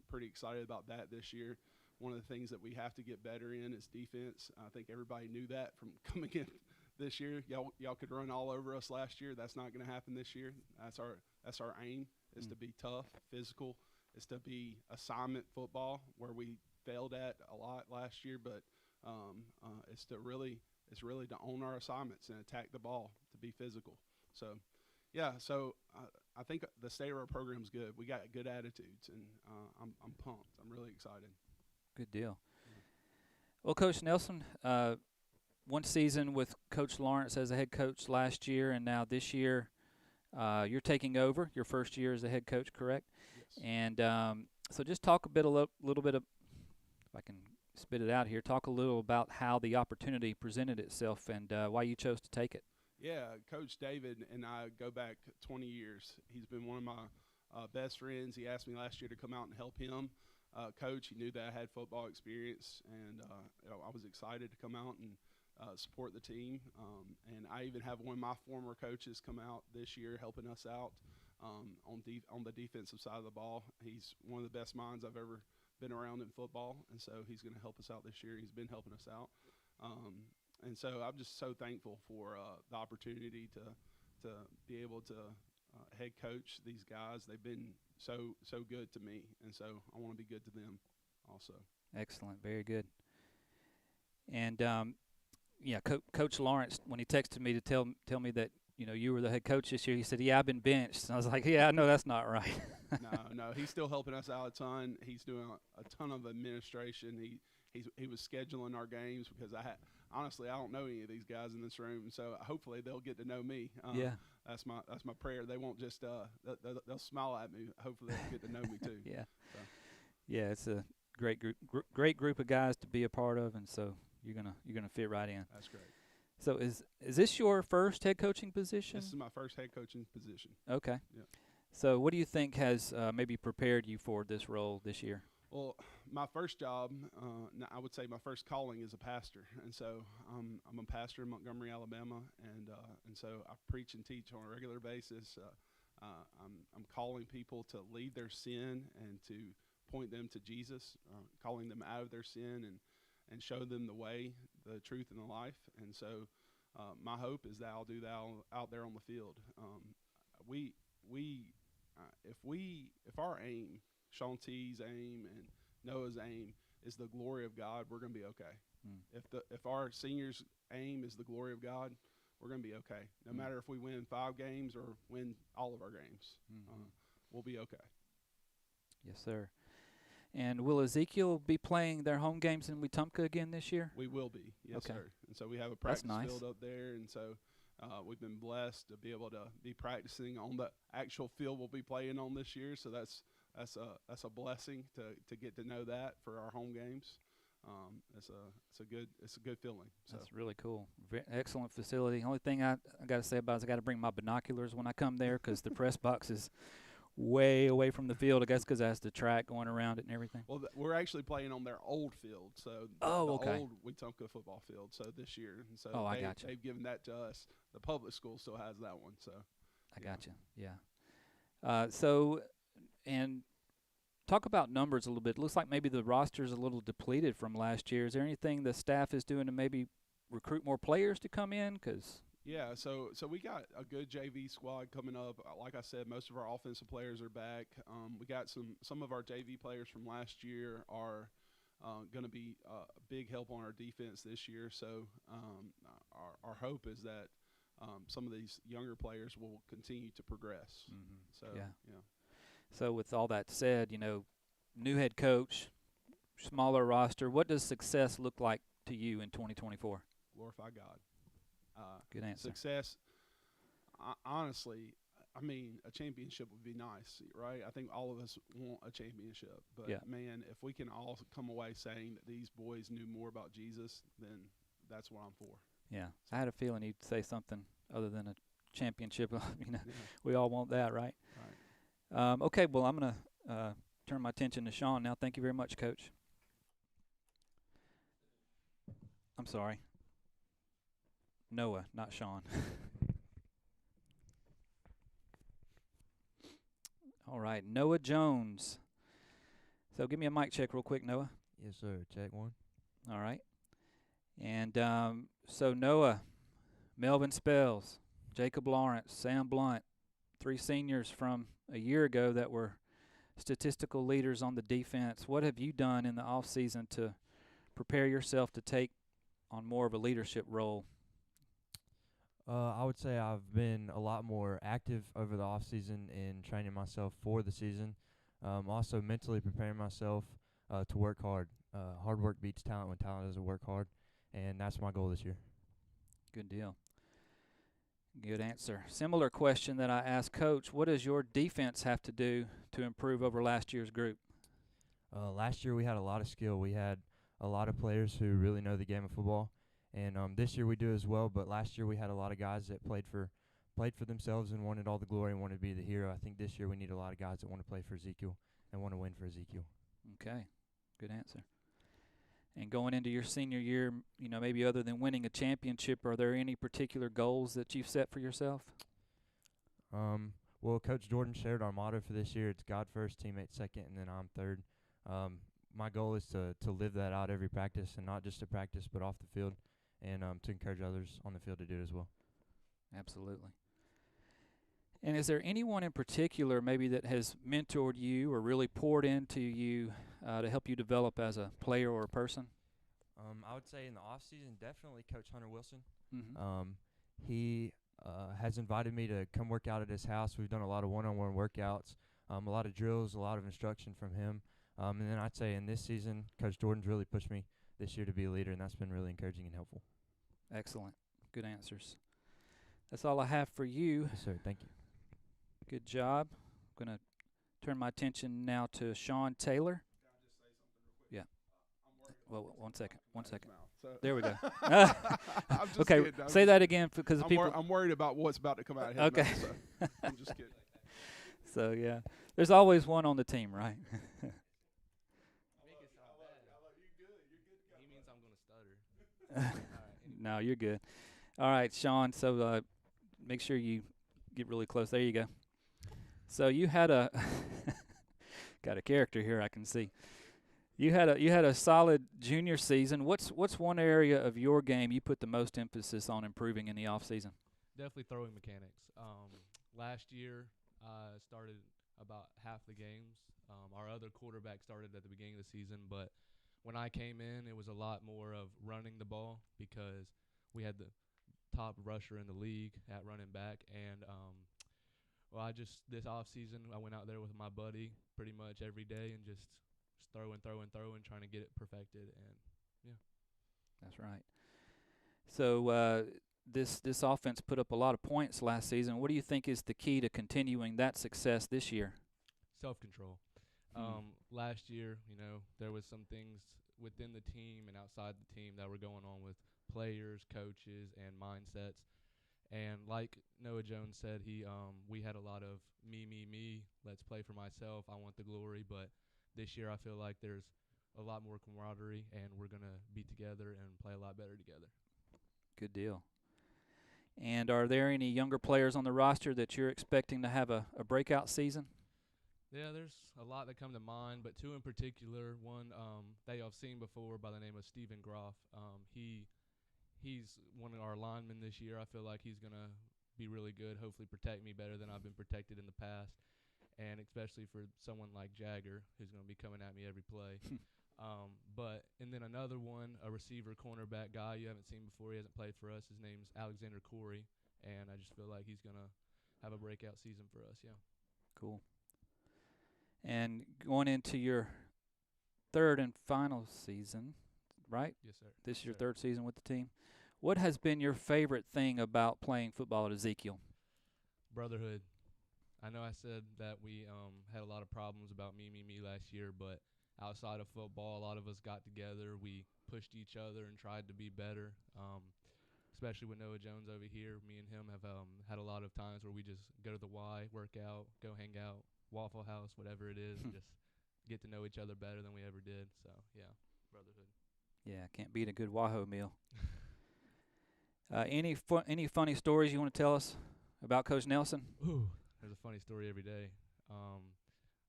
Pretty excited about that this year. One of the things that we have to get better in is defense. I think everybody knew that from coming in this year. Y'all could run all over us last year. That's not going to happen this year. That's our aim, is to be tough, physical. It's to be assignment football, where we failed at a lot last year. But it's really to own our assignments and attack the ball, to be physical. So, yeah. So I think the state of our program is good. We got good attitudes, and I'm pumped. I'm really excited. Good deal. Well, Coach Nelson, one season with Coach Lawrence as a head coach last year, and now this year you're taking over your first year as a head coach, correct? Yes. And so just talk a little bit of, if I can spit it out here, talk a little about how the opportunity presented itself and why you chose to take it. Yeah, Coach David and I go back 20 years. He's been one of my best friends. He asked me last year to come out and help him coach. He knew that I had football experience, and I was excited to come out and support the team. And I even have one of my former coaches come out this year helping us out on the defensive side of the ball. He's one of the best minds I've ever been around in football, and so he's going to help us out this year. He's been helping us out. And so I'm just so thankful for the opportunity to be able to head coach these guys. They've been so good to me, and so I want to be good to them also. Excellent. Very good. And, yeah, Coach Lawrence, when he texted me to tell me that, you were the head coach this year, he said, yeah, I've been benched. And I was like, yeah, I know that's not right. No, he's still helping us out a ton. He's doing a ton of administration. he was scheduling our games because honestly I don't know any of these guys in this room, so hopefully they'll get to know me. Yeah. That's my prayer. They won't just they'll smile at me. Hopefully they'll get to know me too. Yeah. So. Yeah, it's a great group of guys to be a part of, and so you're gonna fit right in. That's great. So is this your first head coaching position? This is my first head coaching position. Okay. Yeah. So what do you think has maybe prepared you for this role this year? Well, my first job, I would say my first calling is a pastor, and so I'm a pastor in Montgomery, Alabama, and so I preach and teach on a regular basis. I'm calling people to leave their sin and to point them to Jesus, calling them out of their sin and show them the way, the truth, and the life. And so my hope is that I'll do that out there on the field. If our aim, Shaun T's aim and Noah's aim is the glory of God, we're going to be okay. If our seniors' aim is the glory of God, we're going to be okay. No matter if we win 5 games or win all of our games, we'll be okay. Yes, sir. And will Ezekiel be playing their home games in Wetumpka again this year? We will be, yes, Okay. sir. And so we have a practice nice. field up there, and so we've been blessed to be able to be practicing on the actual field we'll be playing on this year. So that's a blessing to get to know that for our home games. It's a good feeling. So. That's really cool. Excellent facility. Only thing I got to say about it is I got to bring my binoculars when I come there because the press box is way away from the field. I guess because that's the track going around it and everything. Well, we're actually playing on their old field, so the old Wetumpka football field. So this year, and so I got you. They've given that to us. The public school still has that one. So I got you. Yeah. And talk about numbers a little bit. It looks like maybe the roster's a little depleted from last year. Is there anything the staff is doing to maybe recruit more players to come in? Yeah, so we got a good JV squad coming up. Like I said, most of our offensive players are back. We got some of our JV players from last year are going to be a big help on our defense this year. So our hope is that some of these younger players will continue to progress. So yeah. So with all that said, new head coach, smaller roster, what does success look like to you in 2024? Glorify God. Good answer. Success, honestly, I mean, a championship would be nice, right? I think all of us want a championship. But, man, if we can all come away saying that these boys knew more about Jesus, then that's what I'm for. Yeah. I had a feeling you'd say something other than a championship. We all want that, right? Right. Okay, well, I'm going to turn my attention to Shaun now. Thank you very much, Coach. I'm sorry. Noah, not Shaun. All right, Noah Jones. So give me a mic check real quick, Noah. Yes, sir. Check 1. All right. And so Noah, Melvin Spells, Jacob Lawrence, Sam Blunt, 3 seniors from a year ago that were statistical leaders on the defense. What have you done in the offseason to prepare yourself to take on more of a leadership role? I would say I've been a lot more active over the off season in training myself for the season. Also mentally preparing myself to work hard. Hard work beats talent when talent doesn't work hard, and that's my goal this year. Good deal. Good answer. Similar question that I asked Coach, what does your defense have to do to improve over last year's group? Last year we had a lot of skill. We had a lot of players who really know the game of football. And this year we do as well, but last year we had a lot of guys that played for themselves and wanted all the glory and wanted to be the hero. I think this year we need a lot of guys that want to play for Ezekiel and want to win for Ezekiel. Okay, good answer. And going into your senior year, maybe other than winning a championship, are there any particular goals that you've set for yourself? Well, Coach Jordan shared our motto for this year. It's God first, teammate second, and then I'm third. My goal is to live that out every practice, and not just to practice but off the field. And to encourage others on the field to do it as well. Absolutely. And is there anyone in particular maybe that has mentored you or really poured into you to help you develop as a player or a person? I would say in the off season, definitely Coach Hunter Wilson. Mm-hmm. He has invited me to come work out at his house. We've done a lot of one-on-one workouts, a lot of drills, a lot of instruction from him. And then I'd say in this season, Coach Jordan's really pushed me this year to be a leader, and that's been really encouraging and helpful. Excellent. Good answers. That's all I have for you. Yes, sir. Thank you. Good job. I'm going to turn my attention now to Shaun Taylor. Yeah. Well, one second. There we go. I'm just okay, kidding. say that again because people. I'm worried about what's about to come out of his Okay. mouth, so I'm just kidding. So, yeah. There's always one on the team, right? He means I'm going to stutter. No, you're good. All right, Shaun. So make sure you get really close. There you go. So you had a got a character here, I can see. You had a solid junior season. What's one area of your game you put the most emphasis on improving in the off season? Definitely throwing mechanics. Last year, I started about half the games. Our other quarterback started at the beginning of the season, but when I came in, it was a lot more of running the ball because we had the top rusher in the league at running back. And, this off season, I went out there with my buddy pretty much every day and just throwing, trying to get it perfected. And, yeah. That's right. So this offense put up a lot of points last season. What do you think is the key to continuing that success this year? Self-control. Last year, there was some things within the team and outside the team that were going on with players, coaches, and mindsets. And like Noah Jones said, we had a lot of me, let's play for myself, I want the glory. But this year I feel like there's a lot more camaraderie, and we're going to be together and play a lot better together. Good deal. And are there any younger players on the roster that you're expecting to have a breakout season? Yeah, there's a lot that come to mind, but two in particular. One that y'all have seen before by the name of Stephen Groff. He's one of our linemen this year. I feel like he's going to be really good, hopefully protect me better than I've been protected in the past, and especially for someone like Jagger, who's going to be coming at me every play. And then another one, a receiver cornerback guy you haven't seen before. He hasn't played for us. His name's Alexander Corey, and I just feel like he's going to have a breakout season for us, yeah. Cool. And going into your third and final season, right? Yes, sir. This is your Yes, third season with the team. What has been your favorite thing about playing football at Ezekiel? Brotherhood. I know I said that we had a lot of problems about me last year, but outside of football, a lot of us got together. We pushed each other and tried to be better, especially with Noah Jones over here. Me and him have had a lot of times where we just go to the Y, work out, go hang out, Waffle House, whatever it is, and just get to know each other better than we ever did. So, yeah, brotherhood. Yeah, can't beat a good Wahoo meal. Any funny stories you want to tell us about Coach Nelson? Ooh, there's a funny story every day.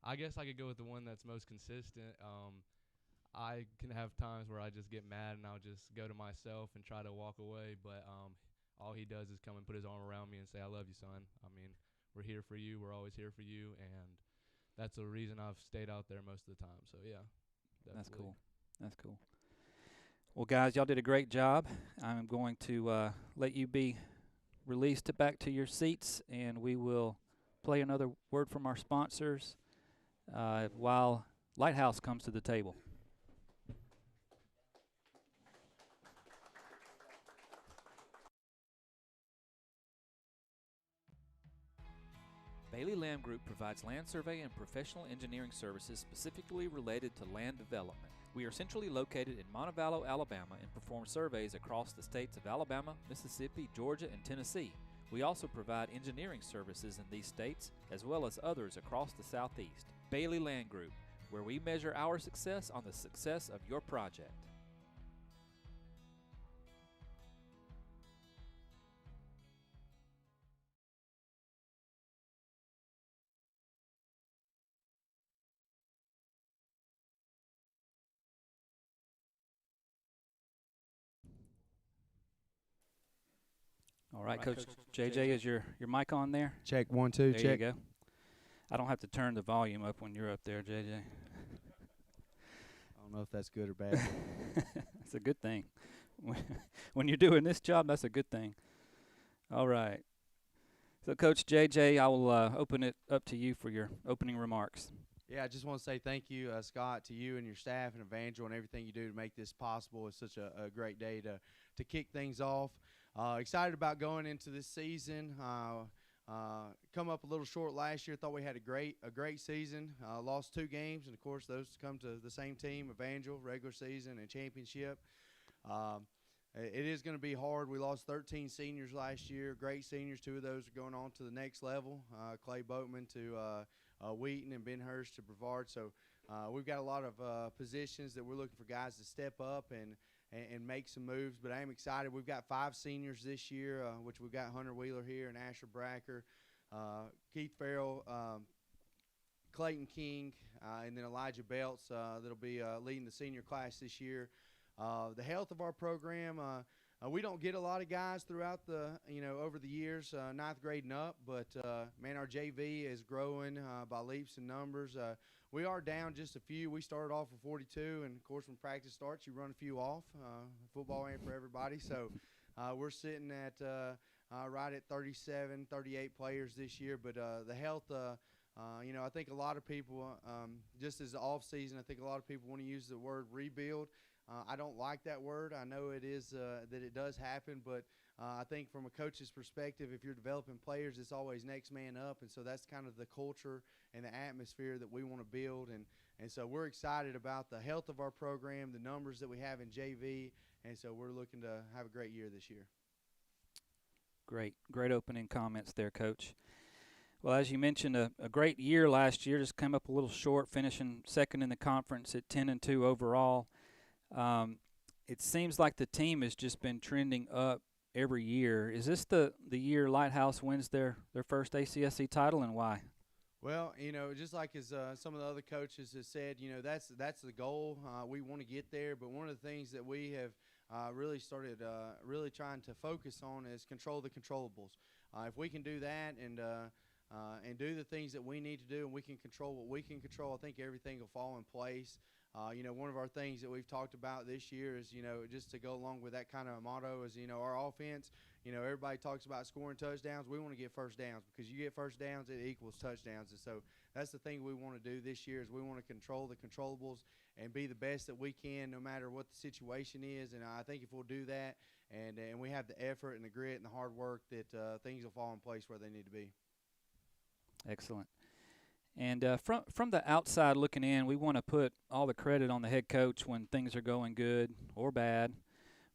I guess I could go with the one that's most consistent. I can have times where I just get mad and I'll just go to myself and try to walk away, but all he does is come and put his arm around me and say, I love you, son. I mean, we're here for you. We're always here for you, and that's the reason I've stayed out there most of the time. So, yeah. Definitely. That's cool. That's cool. Well, guys, y'all did a great job. I'm going to let you be released back to your seats, and we will play another word from our sponsors while Lighthouse comes to the table. Bailey Land Group provides land survey and professional engineering services specifically related to land development. We are centrally located in Montevallo, Alabama, and perform surveys across the states of Alabama, Mississippi, Georgia, and Tennessee. We also provide engineering services in these states, as well as others across the Southeast. Bailey Land Group, where we measure our success on the success of your project. All right, Coach JJ, is your mic on there? Check 1 2. There check. you go. I don't have to turn the volume up when you're up there, JJ. I don't know if that's good or bad. It's a good thing. When you're doing this job, that's a good thing. All right. So, Coach JJ, I will open it up to you for your opening remarks. Yeah, I just want to say thank you, Scott, to you and your staff and Evangel and everything you do to make this possible. It's such a great day to kick things off. Excited about going into this season. Come up a little short last year. Thought we had a great season. Lost 2 games, and of course those come to the same team, Evangel, regular season and championship. It is going to be hard. We lost 13 seniors last year. Great seniors. 2 of those are going on to the next level. Clay Boatman to Wheaton and Ben Hurst to Brevard. So we've got a lot of positions that we're looking for guys to step up and make some moves. But I am excited. We've got 5 seniors this year, which we've got Hunter Wheeler here and Asher Bracker, Keith Farrell, Clayton King, and then Elijah Belts that'll be leading the senior class this year. The health of our program, we don't get a lot of guys throughout over the years, 9th grade and up, but man, our JV is growing by leaps and numbers. We are down just a few. We started off with 42, and of course when practice starts, you run a few off. Football ain't for everybody, so we're sitting at right at 37, 38 players this year, but the health, I think a lot of people, just as the off season, I think a lot of people want to use the word rebuild. I don't like that word. I know it is that it does happen, but I think from a coach's perspective, if you're developing players, it's always next man up, and so that's kind of the culture and the atmosphere that we want to build, and so we're excited about the health of our program, the numbers that we have in JV, and so we're looking to have a great year this year. Great opening comments there, Coach. Well, as you mentioned, a great year last year, just came up a little short, finishing second in the conference at 10-2 overall. It seems like the team has just been trending up every year. Is this the year Lighthouse wins their first ACSC title, and why? Well, just like as some of the other coaches have said, that's the goal. We want to get there, but one of the things that we have really started really trying to focus on is control the controllables. If we can do that and do the things that we need to do, and we can control what we can control, I think everything will fall in place. One of our things that we've talked about this year is, just to go along with that kind of motto is, our offense, everybody talks about scoring touchdowns. We want to get first downs, because you get first downs, it equals touchdowns. And so that's the thing we want to do this year, is we want to control the controllables and be the best that we can no matter what the situation is. And I think if we'll do that and we have the effort and the grit and the hard work, that things will fall in place where they need to be. Excellent. And from the outside looking in, we want to put all the credit on the head coach when things are going good or bad.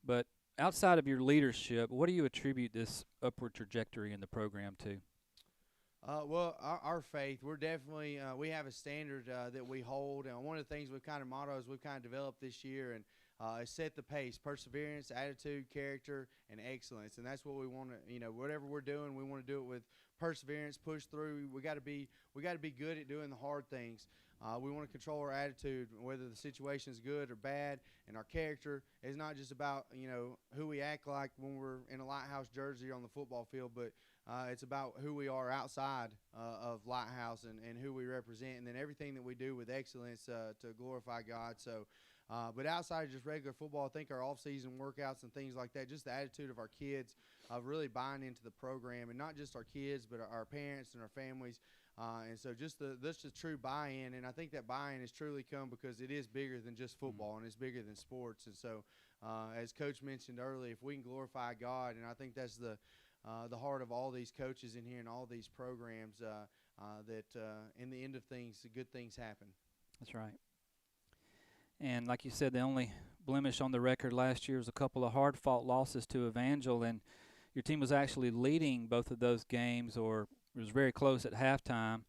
But outside of your leadership, what do you attribute this upward trajectory in the program to? Well, our faith, we're definitely we have a standard that we hold. And one of the things we've kind of mottos we've kind of developed this year and is set the pace, perseverance, attitude, character, and excellence. And that's what we want to, whatever we're doing, we want to do it with perseverance, push through. We got to be good at doing the hard things. We want to control our attitude, whether the situation is good or bad, and our character is not just about who we act like when we're in a Lighthouse jersey on the football field, but it's about who we are outside of Lighthouse and who we represent, and then everything that we do with excellence to glorify God. So. But outside of just regular football, I think our off-season workouts and things like that, just the attitude of our kids of really buying into the program, and not just our kids, but our parents and our families. And so just this is true buy-in, and I think that buy-in has truly come because it is bigger than just football, and it's bigger than sports. And so as Coach mentioned earlier, if we can glorify God, and I think that's the heart of all these coaches in here and all these programs, that in the end of things, good things happen. That's right. And like you said, the only blemish on the record last year was a couple of hard-fought losses to Evangel, and your team was actually leading both of those games, or it was very close at halftime.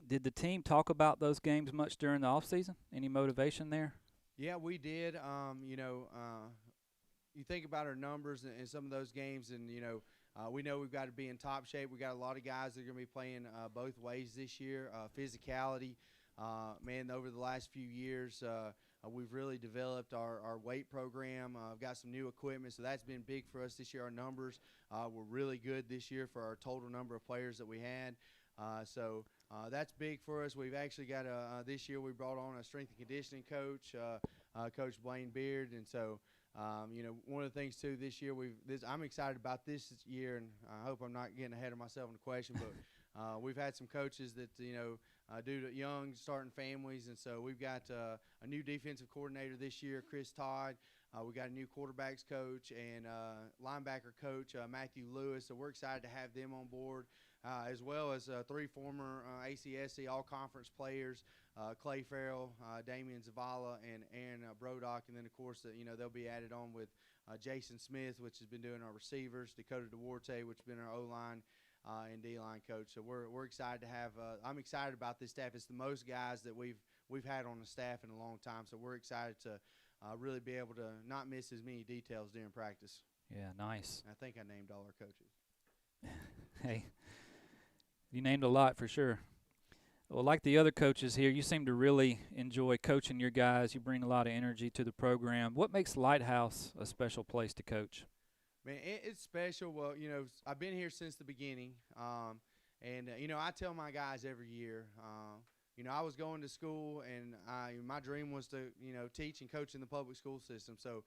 Did the team talk about those games much during the offseason? Any motivation there? Yeah, we did. You think about our numbers in some of those games, and, we know we've got to be in top shape. We got a lot of guys that are going to be playing both ways this year. Physicality. Man, over the last few years, we've really developed our weight program. I've got some new equipment, so that's been big for us this year. Our numbers were really good this year for our total number of players that we had. So that's big for us. We've actually got this year we brought on a strength and conditioning coach, Coach Blaine Beard, and so one of the things too this year I'm excited about this year, and I hope I'm not getting ahead of myself in the question, but We've had some coaches that, due to young starting families, and so we've got a new defensive coordinator this year, Chris Todd. We got a new quarterbacks coach and linebacker coach, Matthew Lewis. So we're excited to have them on board, as well as 3 former ACSC all-conference players, Clay Farrell, Damian Zavala, and Aaron Brodock. And then, of course, they'll be added on with Jason Smith, which has been doing our receivers, Dakota Duarte, which has been our O-line and D-line coach. So we're excited to have. I'm excited about this staff. It's the most guys that we've had on the staff in a long time. So we're excited to really be able to not miss as many details during practice. Yeah, nice. I think I named all our coaches. Hey, you named a lot for sure. Well, like the other coaches here, you seem to really enjoy coaching your guys. You bring a lot of energy to the program. What makes Lighthouse a special place to coach? Man, it's special. Well, I've been here since the beginning, and I tell my guys every year, I was going to school, and my dream was to, teach and coach in the public school system. So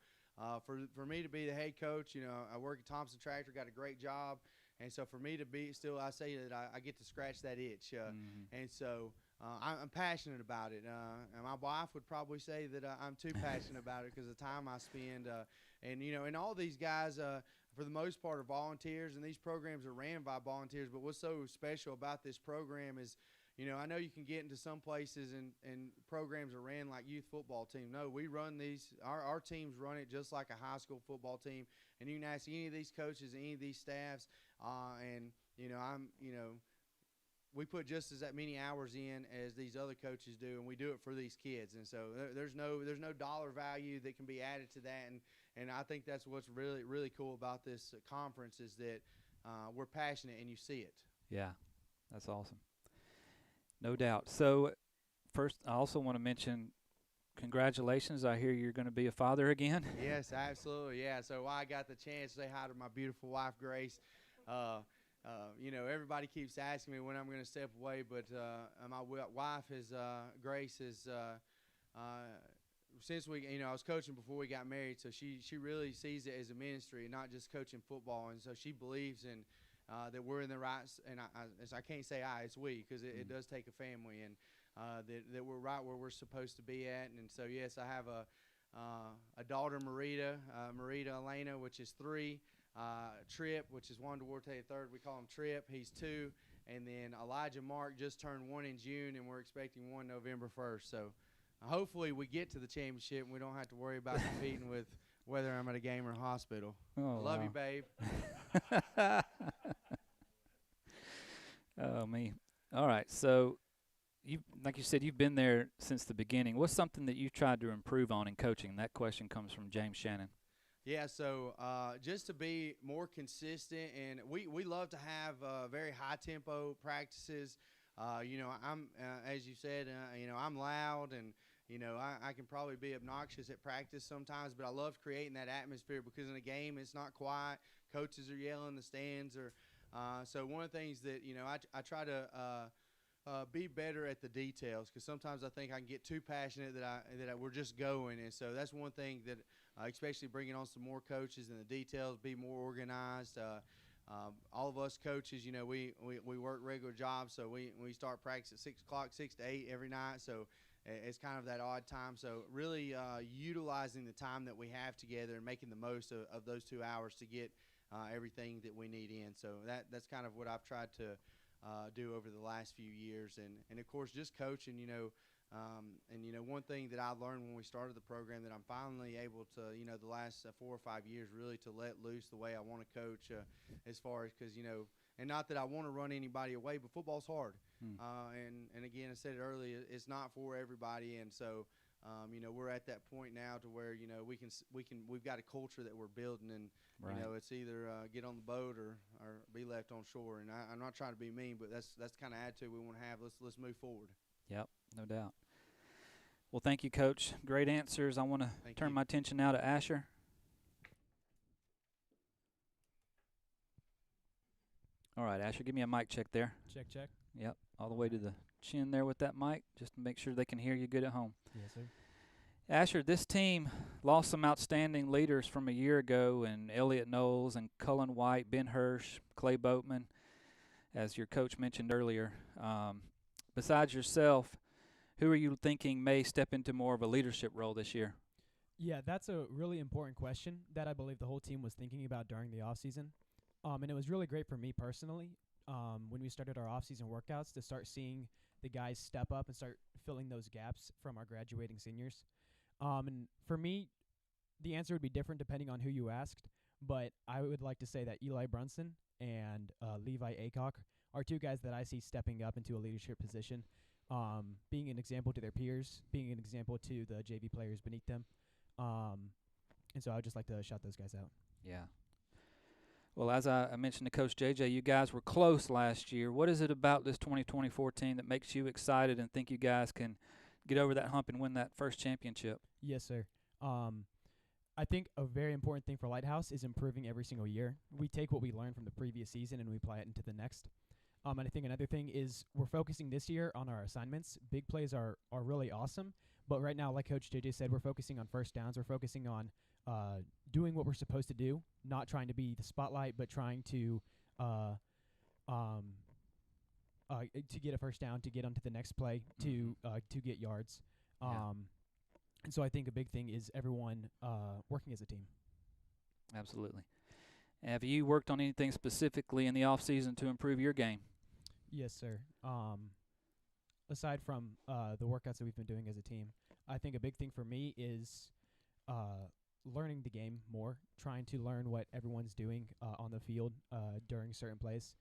for me to be the head coach, I work at Thompson Tractor, got a great job. And so for me to be still, I say that I get to scratch that itch. And so I'm passionate about it. And my wife would probably say that I'm too passionate about it because of the time I spend. And all these guys, for the most part, are volunteers, and these programs are ran by volunteers. But what's so special about this program is, I know you can get into some places and programs are ran like youth football team. No, we run these. Our teams run it just like a high school football team. And you can ask any of these coaches, any of these staffs, we put just as many hours in as these other coaches do, and we do it for these kids. And so there's no dollar value that can be added to that. And I think that's what's really, really cool about this conference is that we're passionate and you see it. Yeah, that's awesome. No doubt. So first, I also want to mention congratulations. I hear you're going to be a father again. Yes, absolutely. Yeah, so I got the chance to say hi to my beautiful wife, Grace. Everybody keeps asking me when I'm going to step away, but my wife Grace is since I was coaching before we got married, so she really sees it as a ministry and not just coaching football, and so she believes in that we're in the right, and I can't say it's we, because it does take a family, and that we're right where we're supposed to be at. And so yes, I have a daughter, Marita Elena, which is 3, Trip, which is 1, Duarte the third, we call him Trip, he's 2, and then Elijah Mark just turned 1 in June, and we're expecting 1 November 1st. So hopefully we get to the championship and we don't have to worry about competing with whether I'm at a game or a hospital. Oh, love you, babe. Oh, me. All right. So, like you said, you've been there since the beginning. What's something that you've tried to improve on in coaching? That question comes from James Shannon. Yeah, so just to be more consistent, and we love to have very high-tempo practices. I'm as you said, I'm loud, and I can probably be obnoxious at practice sometimes, but I love creating that atmosphere because in a game it's not quiet. Coaches are yelling in the stands, so one of the things that I try to be better at the details, because sometimes I think I can get too passionate that we're just going, and so that's one thing that especially bringing on some more coaches in the details, be more organized. All of us coaches, we work regular jobs, so we start practice at 6 o'clock, 6 to 8 every night, so it's kind of that odd time. So really utilizing the time that we have together and making the most of those 2 hours to get everything that we need in. So that's kind of what I've tried to do over the last few years, and of course just coaching. One thing that I learned when we started the program that I'm finally able to, the last 4 or 5 years, really to let loose the way I want to coach, as far as, because and not that I want to run anybody away, but football's hard. And again, I said it earlier, it's not for everybody, and so we're at that point now to where we've got a culture that we're building, and right. It's either get on the boat or be left on shore. And I'm not trying to be mean, but that's the kind of attitude we want to have. Let's move forward. Yep, no doubt. Well, thank you, Coach. Great answers. I want to turn my attention now to Asher. All right, Asher, give me a mic check there. Check, check. Yep, all the way to the chin there with that mic, just to make sure they can hear you good at home. Yes, sir. Asher, this team lost some outstanding leaders from a year ago, and Elliot Knowles and Cullen White, Ben Hirsch, Clay Boatman. as your coach mentioned earlier. Besides yourself, who are you thinking may step into more of a leadership role this year? Yeah, that's a really important question that I believe the whole team was thinking about during the offseason. And it was really great for me personally when we started our offseason workouts to start seeing the guys step up and start filling those gaps from our graduating seniors. And for me, the answer would be different depending on who you asked, but I would like to say that Eli Brunson and Levi Acock are two guys that I see stepping up into a leadership position, being an example to their peers, being an example to the JV players beneath them. And so I would just like to shout those guys out. Yeah. Well, as I mentioned to Coach JJ, you guys were close last year. What is it about this 2024 team that makes you excited and think you guys can get over that hump and win that first championship? Yes, sir. I think a very important thing for Lighthouse is improving every single year. We take what we learned from the previous season and we apply it into the next. And I think another thing is we're focusing this year on our assignments. Big plays are really awesome, but right now, like Coach JJ said, we're focusing on first downs. We're focusing on doing what we're supposed to do, not trying to be the spotlight, but trying to get a first down, to get onto the next play, to get yards. And so I think a big thing is everyone working as a team. Absolutely. Have you worked on anything specifically in the off season to improve your game? Yes, sir. Aside from the workouts that we've been doing as a team, I think a big thing for me is learning the game more, trying to learn what everyone's doing on the field during certain plays.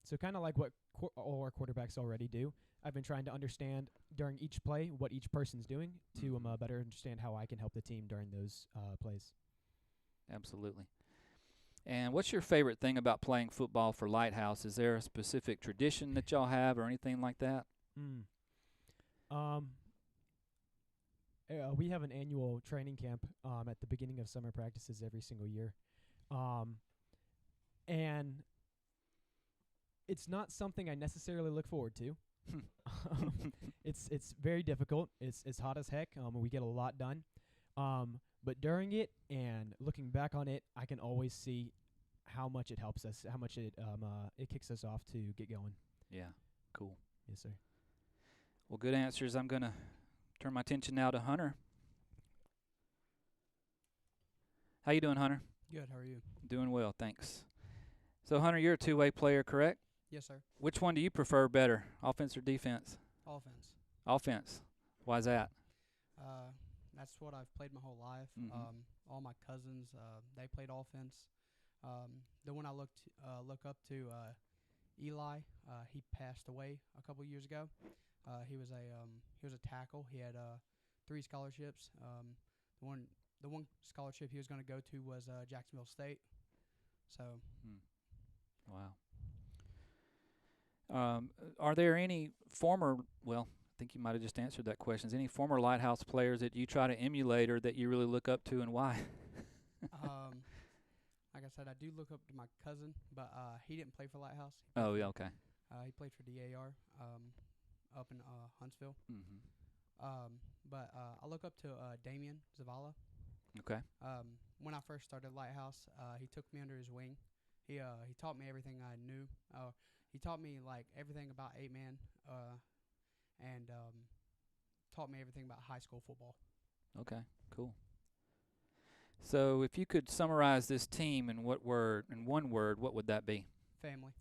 So kind of like what all our quarterbacks already do. I've been trying to understand during each play what each person's doing to better understand how I can help the team during those plays. Absolutely. And what's your favorite thing about playing football for Lighthouse? Is there a specific tradition that y'all have or anything like that? We have an annual training camp at the beginning of summer practices every single year. And it's not something I necessarily look forward to. It's very difficult. It's hot as heck. We get a lot done. But during it and looking back on it, I can always see how much it helps us, how much it kicks us off to get going. Yeah, cool. Yes, sir. Well, good answers. I'm going to turn my attention now to Hunter. How you doing, Hunter? Good. How are you? Doing well, thanks. So, Hunter, you're a two-way player, correct? Yes, sir. Which one do you prefer better, offense or defense? Offense. Offense. Why is that? That's what I've played my whole life. All my cousins, they played offense. The one I look up to, Eli. He passed away a couple years ago. He was a tackle. He had 3 scholarships. The one scholarship he was going to go to was Jacksonville State. So. Wow. Are there any former, well, I think you might have just answered that question. Is any former Lighthouse players that you try to emulate or that you really look up to, and why? Like I said, I do look up to my cousin, but he didn't play for Lighthouse. Oh, yeah, okay. He played for DAR up in Huntsville. But I look up to Damien Zavala. Okay. When I first started Lighthouse, he took me under his wing. He taught me everything I knew. He taught me like everything about 8-man, and taught me everything about high school football. Okay, cool. So, if you could summarize this team in one word, what would that be? Family.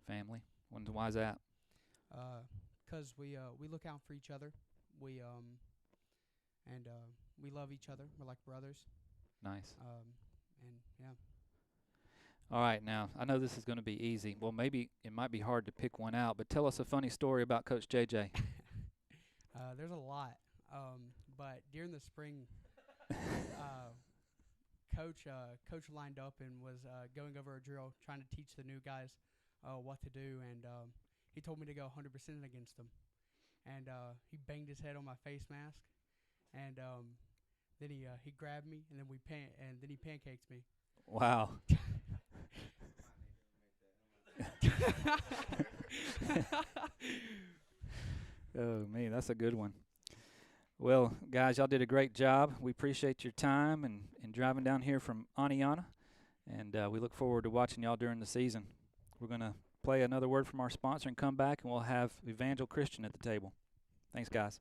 Family. Why is that? 'Cause we look out for each other. We love each other. We're like brothers. Nice. And yeah. All right, now, I know this is going to be easy. Well, maybe it might be hard to pick one out, but tell us a funny story about Coach JJ. There's a lot. But during the spring, Coach lined up and was going over a drill, trying to teach the new guys what to do, and he told me to go 100% against them. And he banged his head on my face mask, and then he grabbed me, and then then he pancaked me. Wow. Oh, man, that's a good one. Well, guys, y'all did a great job. We appreciate your time and driving down here from Aniana, and we look forward to watching y'all during the season. We're going to play another word from our sponsor and come back, and we'll have Evangel Christian at the table. Thanks, guys.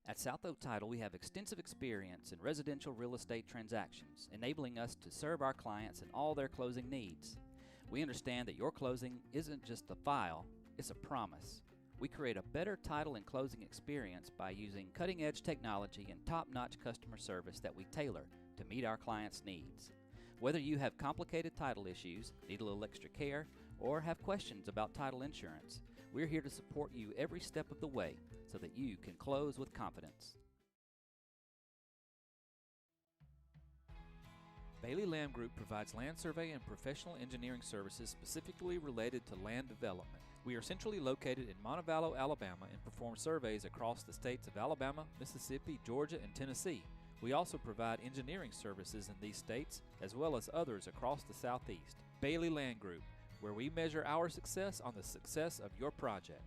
At South Oak Title, we have extensive experience in residential real estate transactions, enabling us to serve our clients in all their closing needs. We understand that your closing isn't just a file, it's a promise. We create a better title and closing experience by using cutting-edge technology and top-notch customer service that we tailor to meet our clients' needs. Whether you have complicated title issues, need a little extra care, or have questions about title insurance, we're here to support you every step of the way so that you can close with confidence. Bailey Land Group provides land survey and professional engineering services specifically related to land development. We are centrally located in Montevallo, Alabama, and perform surveys across the states of Alabama, Mississippi, Georgia, and Tennessee. We also provide engineering services in these states as well as others across the Southeast. Bailey Land Group, where we measure our success on the success of your project.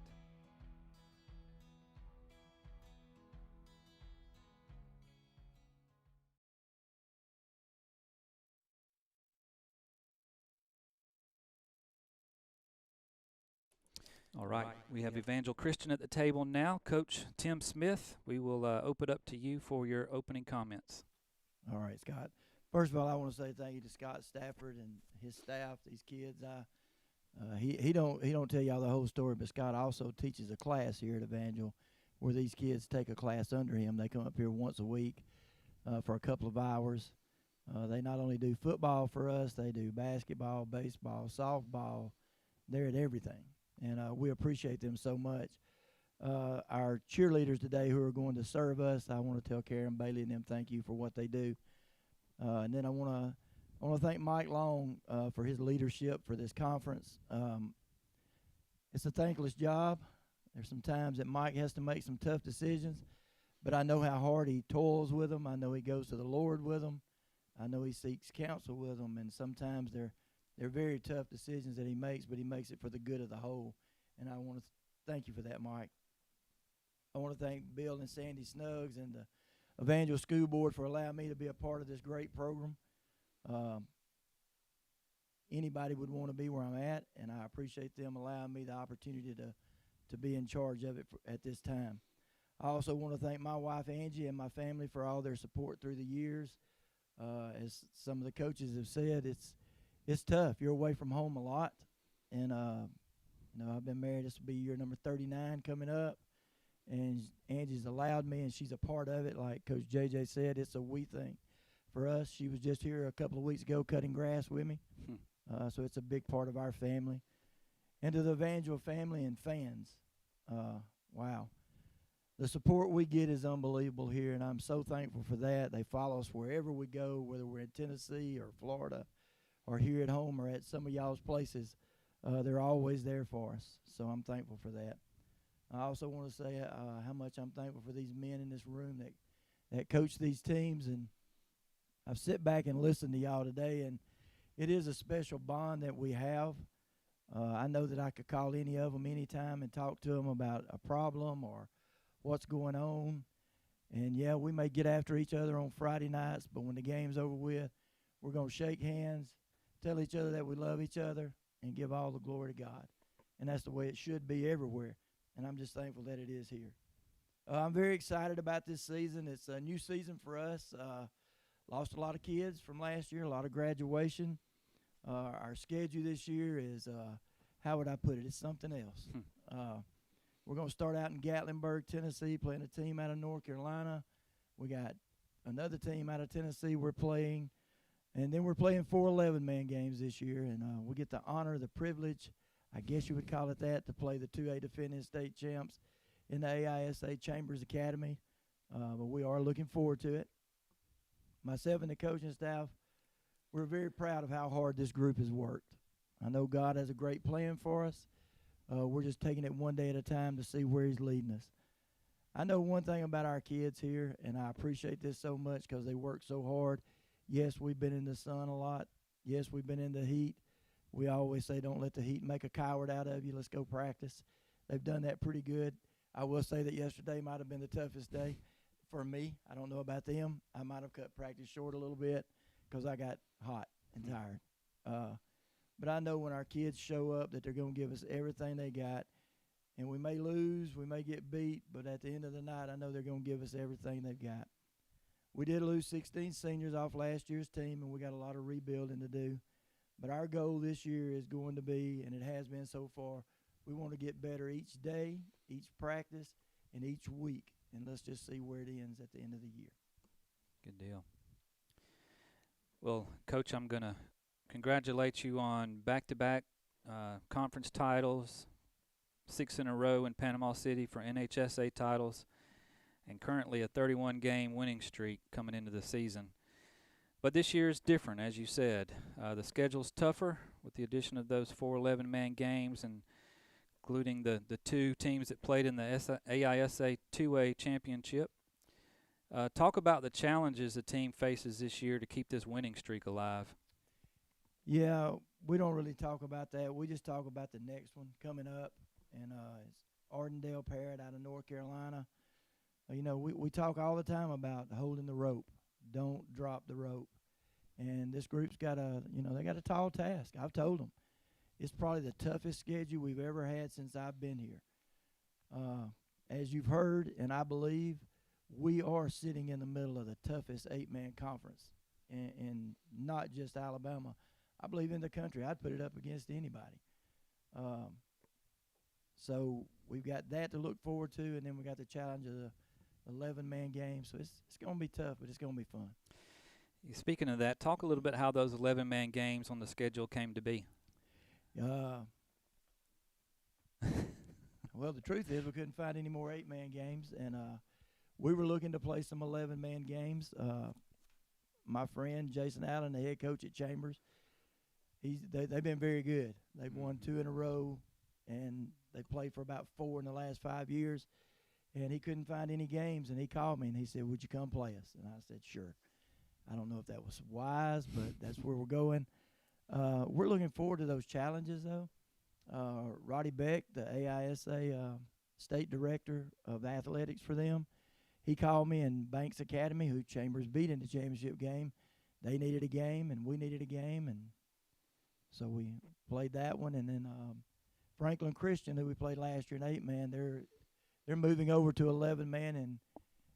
All right, we have Evangel Christian at the table now. Coach Tim Smith, we will open up to you for your opening comments. All right, Scott. First of all, I want to say thank you to Scott Stafford and his staff, these kids. He don't tell y'all the whole story, but Scott also teaches a class here at Evangel where these kids take a class under him. They come up here once a week for a couple of hours. They not only do football for us, they do basketball, baseball, softball. They're at everything, and we appreciate them so much. Our cheerleaders today who are going to serve us, I want to tell Karen, Bailey, and them thank you for what they do. And then I want to thank Mike Long for his leadership for this conference. It's a thankless job. There's some times that Mike has to make some tough decisions, but I know how hard he toils with them. I know he goes to the Lord with them. I know he seeks counsel with them, and sometimes they're very tough decisions that he makes, but he makes it for the good of the whole. And I want to thank you for that, Mike. I want to thank Bill and Sandy Snuggs and the Evangel School Board for allowing me to be a part of this great program. Anybody would want to be where I'm at, and I appreciate them allowing me the opportunity to be in charge of it at this time. I also want to thank my wife, Angie, and my family for all their support through the years. As some of the coaches have said, it's tough. You're away from home a lot, and I've been married. This will be year number 39 coming up, and Angie's allowed me, and she's a part of it. Like Coach JJ said, it's a we thing for us. She was just here a couple of weeks ago cutting grass with me, so it's a big part of our family. And to the Evangel family and fans, wow. The support we get is unbelievable here, and I'm so thankful for that. They follow us wherever we go, whether we're in Tennessee or Florida or here at home or at some of y'all's places. They're always there for us, so I'm thankful for that. I also want to say how much I'm thankful for these men in this room that coach these teams. And I've sit back and listened to y'all today, and it is a special bond that we have. I know that I could call any of them anytime and talk to them about a problem or what's going on. And, yeah, we may get after each other on Friday nights, but when the game's over with, we're going to shake hands, tell each other that we love each other, and give all the glory to God. And that's the way it should be everywhere. And I'm just thankful that it is here. I'm very excited about this season. It's a new season for us. Lost a lot of kids from last year, a lot of graduation. Our schedule this year is, how would I put it? It's something else. We're going to start out in Gatlinburg, Tennessee, playing a team out of North Carolina. We got another team out of Tennessee we're playing. And then we're playing 4 11-man games this year. And we get the honor, the privilege, I guess you would call it that, to play the 2A defending state champs in the AISA Chambers Academy. But we are looking forward to it. Myself and the coaching staff, we're very proud of how hard this group has worked. I know God has a great plan for us. We're just taking it one day at a time to see where he's leading us. I know one thing about our kids here, and I appreciate this so much because they work so hard. Yes, we've been in the sun a lot. Yes, we've been in the heat. We always say don't let the heat make a coward out of you. Let's go practice. They've done that pretty good. I will say that yesterday might have been the toughest day. for me. I don't know about them. I might have cut practice short a little bit because I got hot and tired. But I know when our kids show up that they're going to give us everything they got. And we may lose, we may get beat, but at the end of the night, I know they're going to give us everything they've got. We did lose 16 seniors off last year's team, and we got a lot of rebuilding to do. But our goal this year is going to be, and it has been so far, we want to get better each day, each practice, and each week. And let's just see where it ends at the end of the year. Good deal. Well, Coach, I'm going to congratulate you on back-to-back conference titles, 6 in a row in Panama City for NHSA titles, and currently a 31-game winning streak coming into the season. But this year is different, as you said. The schedule's tougher with the addition of those 4 11-man games, and including the 2 teams that played in the AISA 2A championship. Talk about the challenges the team faces this year to keep this winning streak alive. Yeah, we don't really talk about that. We just talk about the next one coming up, and it's Ardendale Parrott out of North Carolina. You know, we talk all the time about holding the rope. Don't drop the rope. And this group's got they got a tall task. I've told them. It's probably the toughest schedule we've ever had since I've been here. As you've heard, and I believe, we are sitting in the middle of the toughest 8-man conference, and not just Alabama. I believe in the country. I'd put it up against anybody. So we've got that to look forward to, and then we got the challenge of the 11-man game. So it's going to be tough, but it's going to be fun. Speaking of that, talk a little bit how those 11-man games on the schedule came to be. Well, the truth is we couldn't find any more 8-man games, and we were looking to play some 11-man games. My friend Jason Allen, the head coach at Chambers, they've been very good. They've won 2 in a row, and they played for about 4 in the last 5 years. And he couldn't find any games, and he called me, and he said, would you come play us? And I said, sure. I don't know if that was wise, but that's where we're going. We're looking forward to those challenges, though. Roddy Beck, the AISA state director of athletics for them, he called me in Banks Academy, who Chambers beat in the championship game. They needed a game, and we needed a game, and so we played that one. And then Franklin Christian, who we played last year in 8-man, they're moving over to 11-man, and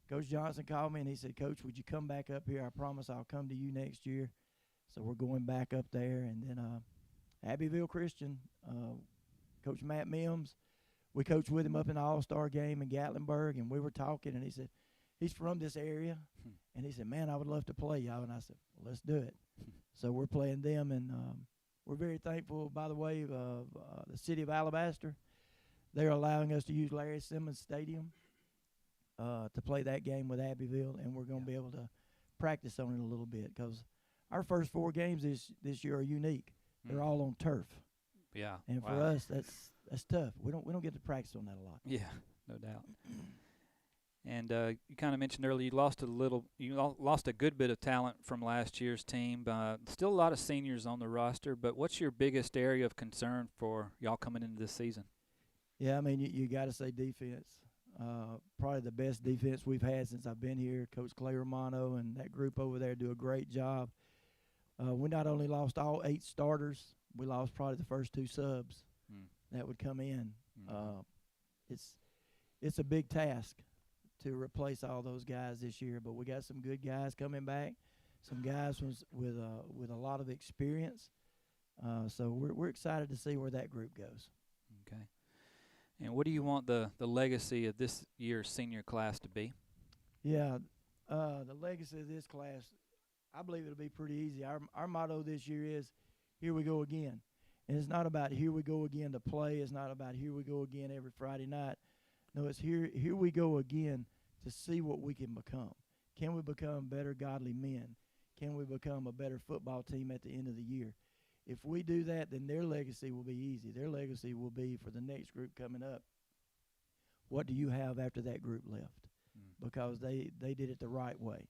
Coach Johnson called me, and he said, Coach, would you come back up here? I promise I'll come to you next year. So we're going back up there. And then Abbeville Christian, Coach Matt Mims, we coached with him up in the All-Star game in Gatlinburg, and we were talking, and he said, he's from this area. And he said, man, I would love to play y'all. And I said, well, let's do it. So we're playing them, and we're very thankful, by the way, of the city of Alabaster. They're allowing us to use Larry Simmons Stadium to play that game with Abbeville, and we're going to be able to practice on it a little bit because our first 4 games this year are unique. They're all on turf. Yeah. And for us, that's tough. We don't get to practice on that a lot. Yeah, no doubt. And you kind of mentioned earlier you lost a good bit of talent from last year's team. Still a lot of seniors on the roster, but what's your biggest area of concern for y'all coming into this season? Yeah, I mean, you got to say defense. Probably the best defense we've had since I've been here. Coach Clay Romano and that group over there do a great job. We not only lost all 8 starters, we lost probably the first 2 subs that would come in. It's a big task to replace all those guys this year, but we got some good guys coming back, some guys with a lot of experience. So we're excited to see where that group goes. Okay. And what do you want the legacy of this year's senior class to be? Yeah, the legacy of this class, I believe it'll be pretty easy. Our motto this year is, here we go again. And it's not about here we go again to play. It's not about here we go again every Friday night. No, it's here we go again to see what we can become. Can we become better godly men? Can we become a better football team at the end of the year? If we do that, then their legacy will be easy. Their legacy will be for the next group coming up. What do you have after that group left? Because they did it the right way.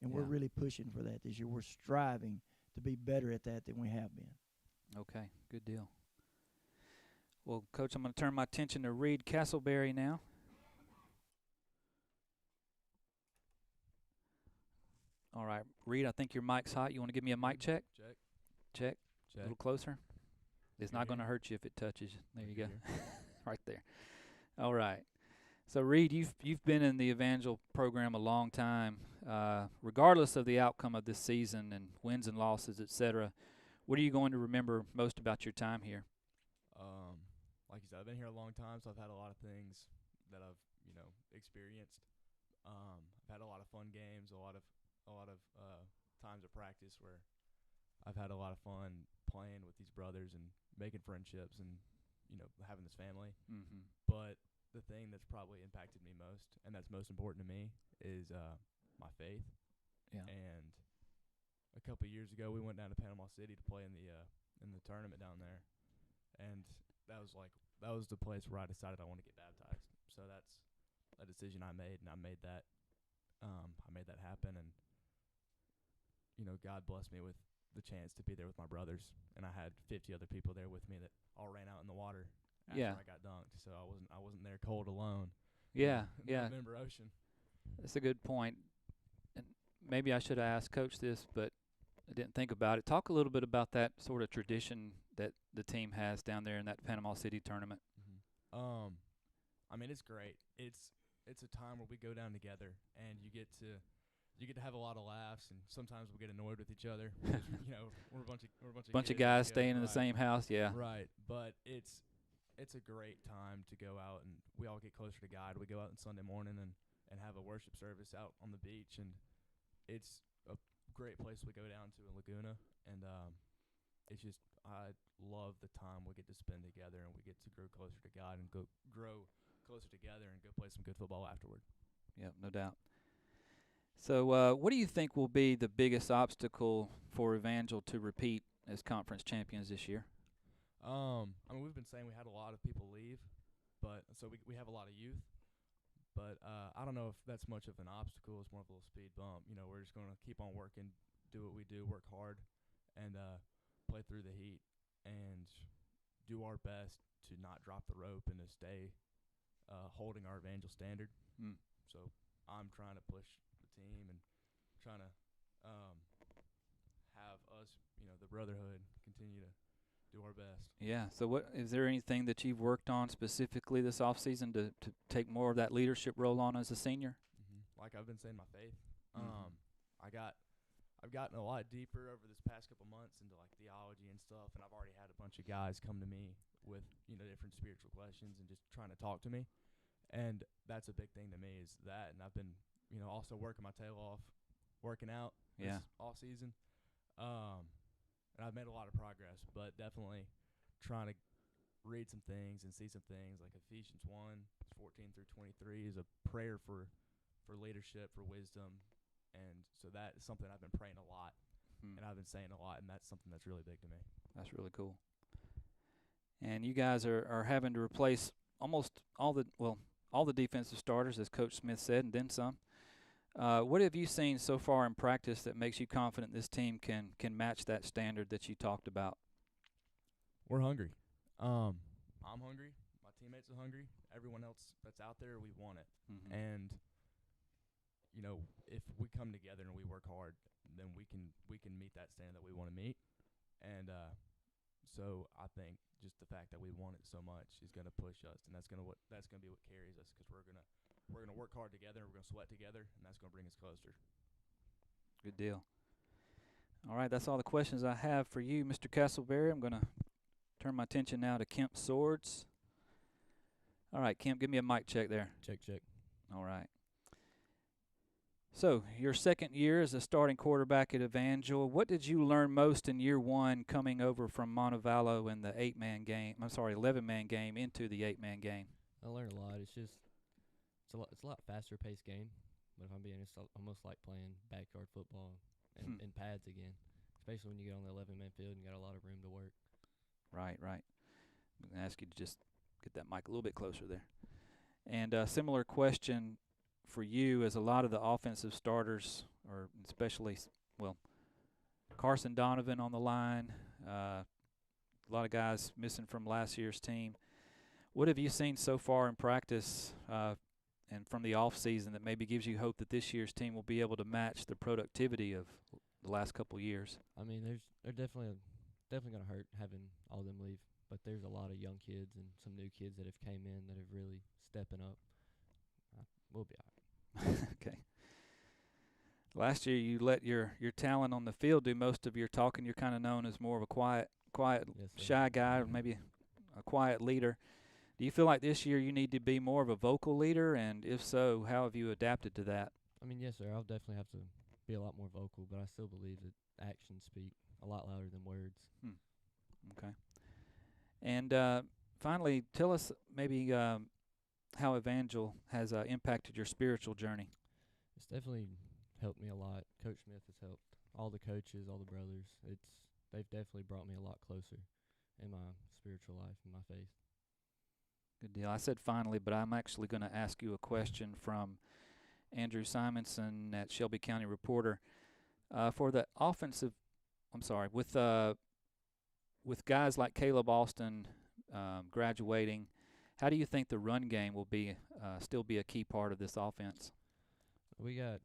And we're really pushing for that this year. We're striving to be better at that than we have been. Okay, good deal. Well, Coach, I'm going to turn my attention to Reed Castleberry now. All right, Reed, I think your mic's hot. You want to give me a mic check? Check. Check. A little closer. It's Can not you going to hear? hurt you if it touches. There you go. Can you hear? Right there. All right. So, Reed, you've been in the Evangel program a long time. Regardless of the outcome of this season and wins and losses, etc., what are you going to remember most about your time here? Like you said, I've been here a long time, so I've had a lot of things that I've experienced. I've had a lot of fun games, a lot of times of practice where I've had a lot of fun playing with these brothers and making friendships and having this family. Mm-hmm. But the thing that's probably impacted me most, and that's most important to me, is my faith. Yeah. And a couple of years ago, we went down to Panama City to play in the tournament down there, and that was the place where I decided I wanted to get baptized. So that's a decision I made, and I made that happen. And God blessed me with the chance to be there with my brothers, and I had 50 other people there with me that all ran out in the water after I got dunked. So I wasn't there cold alone. Yeah, in the yeah. November Ocean. That's a good point. And maybe I should have asked Coach this, but I didn't think about it. Talk a little bit about that sort of tradition that the team has down there in that Panama City tournament. Mm-hmm. I mean, it's great. It's a time where we go down together, and you get to have a lot of laughs, and sometimes we get annoyed with each other. We're a bunch of guys kids staying in the right. same house. Yeah. Right, but it's a great time to go out, and we all get closer to God. We go out on Sunday morning and have a worship service out on the beach, and it's a great place we go down to in Laguna, and it's just I love the time we get to spend together, and we get to grow closer to God and grow closer together and go play some good football afterward. Yeah, no doubt. So what do you think will be the biggest obstacle for Evangel to repeat as conference champions this year? I mean, we've been saying we had a lot of people leave, but so we have a lot of youth. But I don't know if that's much of an obstacle. It's more of a little speed bump. We're just going to keep on working, do what we do, work hard, and play through the heat and do our best to not drop the rope and to stay holding our Evangel standard. So I'm trying to push the team and trying to have us, the brotherhood, continue to do our best. Yeah. So what is there anything that you've worked on specifically this offseason to take more of that leadership role on as a senior? Mm-hmm. Like I've been saying, my faith. Mm-hmm. I've gotten a lot deeper over this past couple months into like theology and stuff, and I've already had a bunch of guys come to me with different spiritual questions and just trying to talk to me, and that's a big thing to me is that. And I've been also working my tail off, working out this all season. And I've made a lot of progress, but definitely trying to read some things and see some things like Ephesians 1:14 through 23 is a prayer for leadership, for wisdom. And so that is something I've been praying a lot, and I've been saying a lot, and that's something that's really big to me. That's really cool. And you guys are having to replace almost all the defensive starters, as Coach Smith said, and then some. What have you seen so far in practice that makes you confident this team can match that standard that you talked about? We're hungry. I'm hungry. My teammates are hungry. Everyone else that's out there, we want it. Mm-hmm. And if we come together and we work hard, then we can meet that standard that we want to meet. And so I think just the fact that we want it so much is going to push us, and that's going to be what carries us, because we're gonna work hard together, we're gonna sweat together, and that's gonna bring us closer. Good deal. All right, that's all the questions I have for you, Mr. Castleberry. I'm gonna turn my attention now to Kemp Swords. All right, Kemp, give me a mic check there. Check. All right. So, your second year as a starting quarterback at Evangel, what did you learn most in year one coming over from Montevallo in the 11-man game into the 8-man game? I learned a lot. It's a lot faster paced game, but if I'm being honest, I almost like playing backyard football and in pads again, especially when you get on the 11-man field and you got a lot of room to work. Right. I'm going to ask you to just get that mic a little bit closer there. And a similar question for you, as a lot of the offensive starters, or especially, Carson Donovan on the line, a lot of guys missing from last year's team. What have you seen so far in practice and from the off season that maybe gives you hope that this year's team will be able to match the productivity of the last couple years? I mean, they're definitely gonna hurt having all them leave, but there's a lot of young kids and some new kids that have came in that have really stepping up. We'll be all right. Okay. Last year you let your talent on the field do most of your talking. You're kind of known as more of a quiet, Yes, sir. shy guy, or maybe a quiet leader. Do you feel like this year you need to be more of a vocal leader? And if so, how have you adapted to that? I mean, yes, sir. I'll definitely have to be a lot more vocal, but I still believe that actions speak a lot louder than words. Okay. And finally, tell us maybe how Evangel has impacted your spiritual journey. It's definitely helped me a lot. Coach Smith has helped all the coaches, all the brothers. They've definitely brought me a lot closer in my spiritual life and my faith. Good deal. I said finally, but I'm actually going to ask you a question from Andrew Simonson at Shelby County Reporter. For the offensive, with guys like Caleb Austin graduating, how do you think the run game will be still be a key part of this offense? We got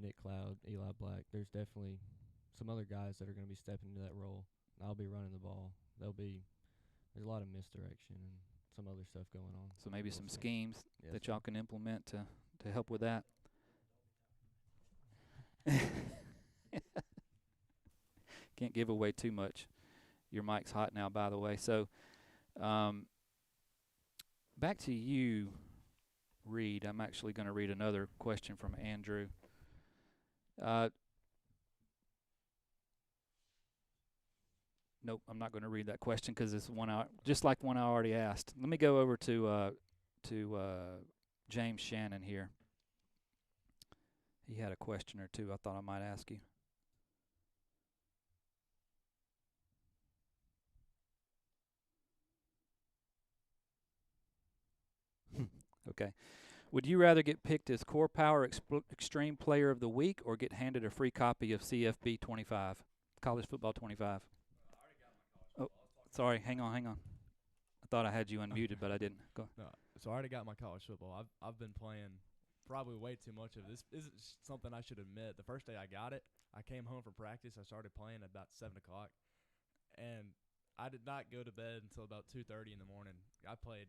Nick Cloud, Eli Black. There's definitely some other guys that are going to be stepping into that role. I'll be running the ball. There's a lot of misdirection and some other stuff going on. So maybe some schemes Yes, that sir. y'all can implement to help with that. Can't give away too much. Your mic's hot now, by the way. So back to you, Reed. I'm actually going to read another question from Andrew. Nope, I'm not going to read that question because it's just like one I already asked. Let me go over to James Shannon here. He had a question or two I thought I might ask you. Okay. Would you rather get picked as Core Power Extreme Player of the Week or get handed a free copy of CFB 25, College Football 25? Oh, sorry. Hang on. I thought I had you unmuted, but I didn't. Go. No, so I already got my college football. I've been playing probably way too much of this. Isn't something I should admit. The first day I got it, I came home from practice. I started playing at about 7 o'clock, and I did not go to bed until about 2:30 in the morning. I played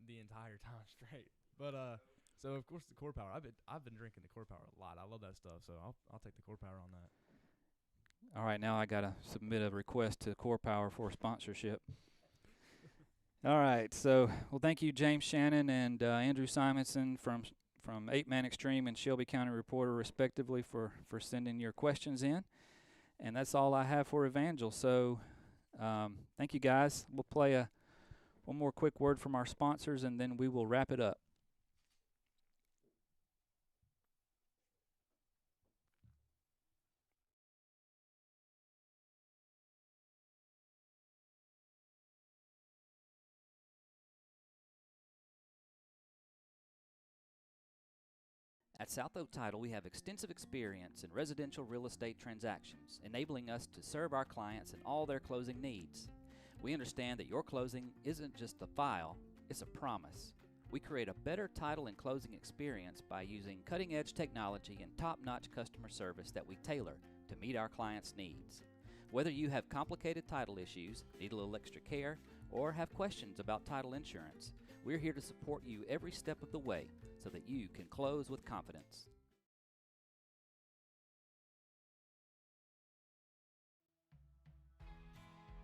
the entire time straight. But so of course the Core Power. I've been drinking the Core Power a lot. I love that stuff. So I'll take the Core Power on that. All right, now I got to submit a request to Core Power for sponsorship. All right, so thank you, James Shannon and Andrew Simonson from 8-Man Extreme and Shelby County Reporter, respectively, for sending your questions in. And that's all I have for Evangel. So thank you, guys. We'll play one more quick word from our sponsors, and then we will wrap it up. At South Oak Title, we have extensive experience in residential real estate transactions, enabling us to serve our clients in all their closing needs. We understand that your closing isn't just a file, it's a promise. We create a better title and closing experience by using cutting-edge technology and top-notch customer service that we tailor to meet our clients' needs. Whether you have complicated title issues, need a little extra care, or have questions about title insurance, we're here to support you every step of the way so that you can close with confidence.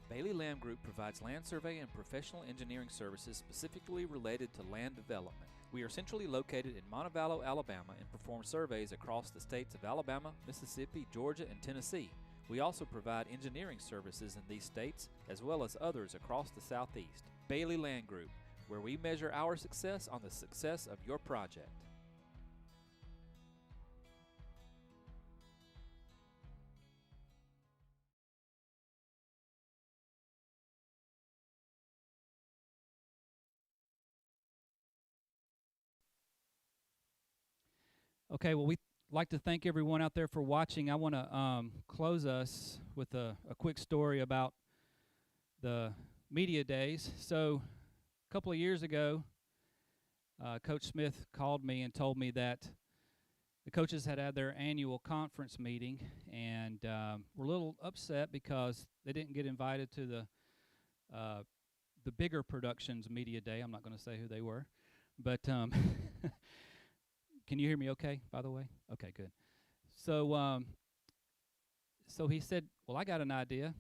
Bailey Land Group provides land survey and professional engineering services specifically related to land development. We are centrally located in Montevallo, Alabama, and perform surveys across the states of Alabama, Mississippi, Georgia, and Tennessee. We also provide engineering services in these states as well as others across the Southeast. Bailey Land Group, where we measure our success on the success of your project. Okay, well, we'd like to thank everyone out there for watching. I want to close us with a quick story about the media days. So a couple of years ago, Coach Smith called me and told me that the coaches had their annual conference meeting, and were a little upset because they didn't get invited to the bigger productions media day. I'm not going to say who they were, but can you hear me okay, by the way? Okay, good. So so he said, well, I got an idea.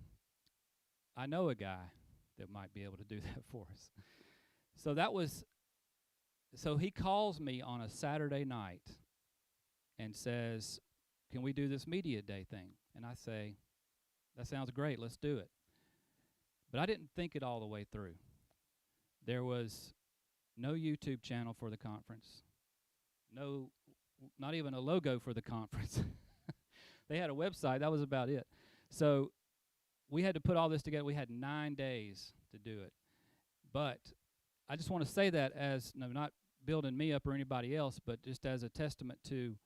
I know a guy that might be able to do that for us. So he calls me on a Saturday night and says, can we do this media day thing? And I say, that sounds great, let's do it. But I didn't think it all the way through. There was no YouTube channel for the conference, not even a logo for the conference. They had a website, that was about it. So we had to put all this together. We had 9 days to do it. But I just want to say that as, not building me up or anybody else, but just as a testament to,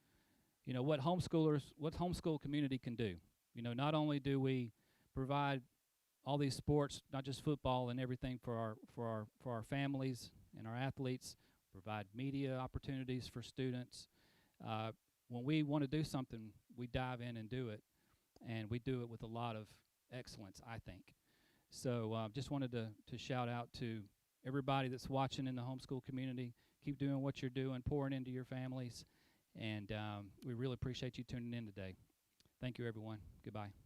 what homeschool community can do. Not only do we provide all these sports, not just football and everything for our families and our athletes, provide media opportunities for students. When we want to do something, we dive in and do it, and we do it with a lot of excellence, I think. So just wanted to shout out to everybody that's watching in the homeschool community. Keep doing what you're doing, pouring into your families, and we really appreciate you tuning in today. Thank you, everyone. Goodbye.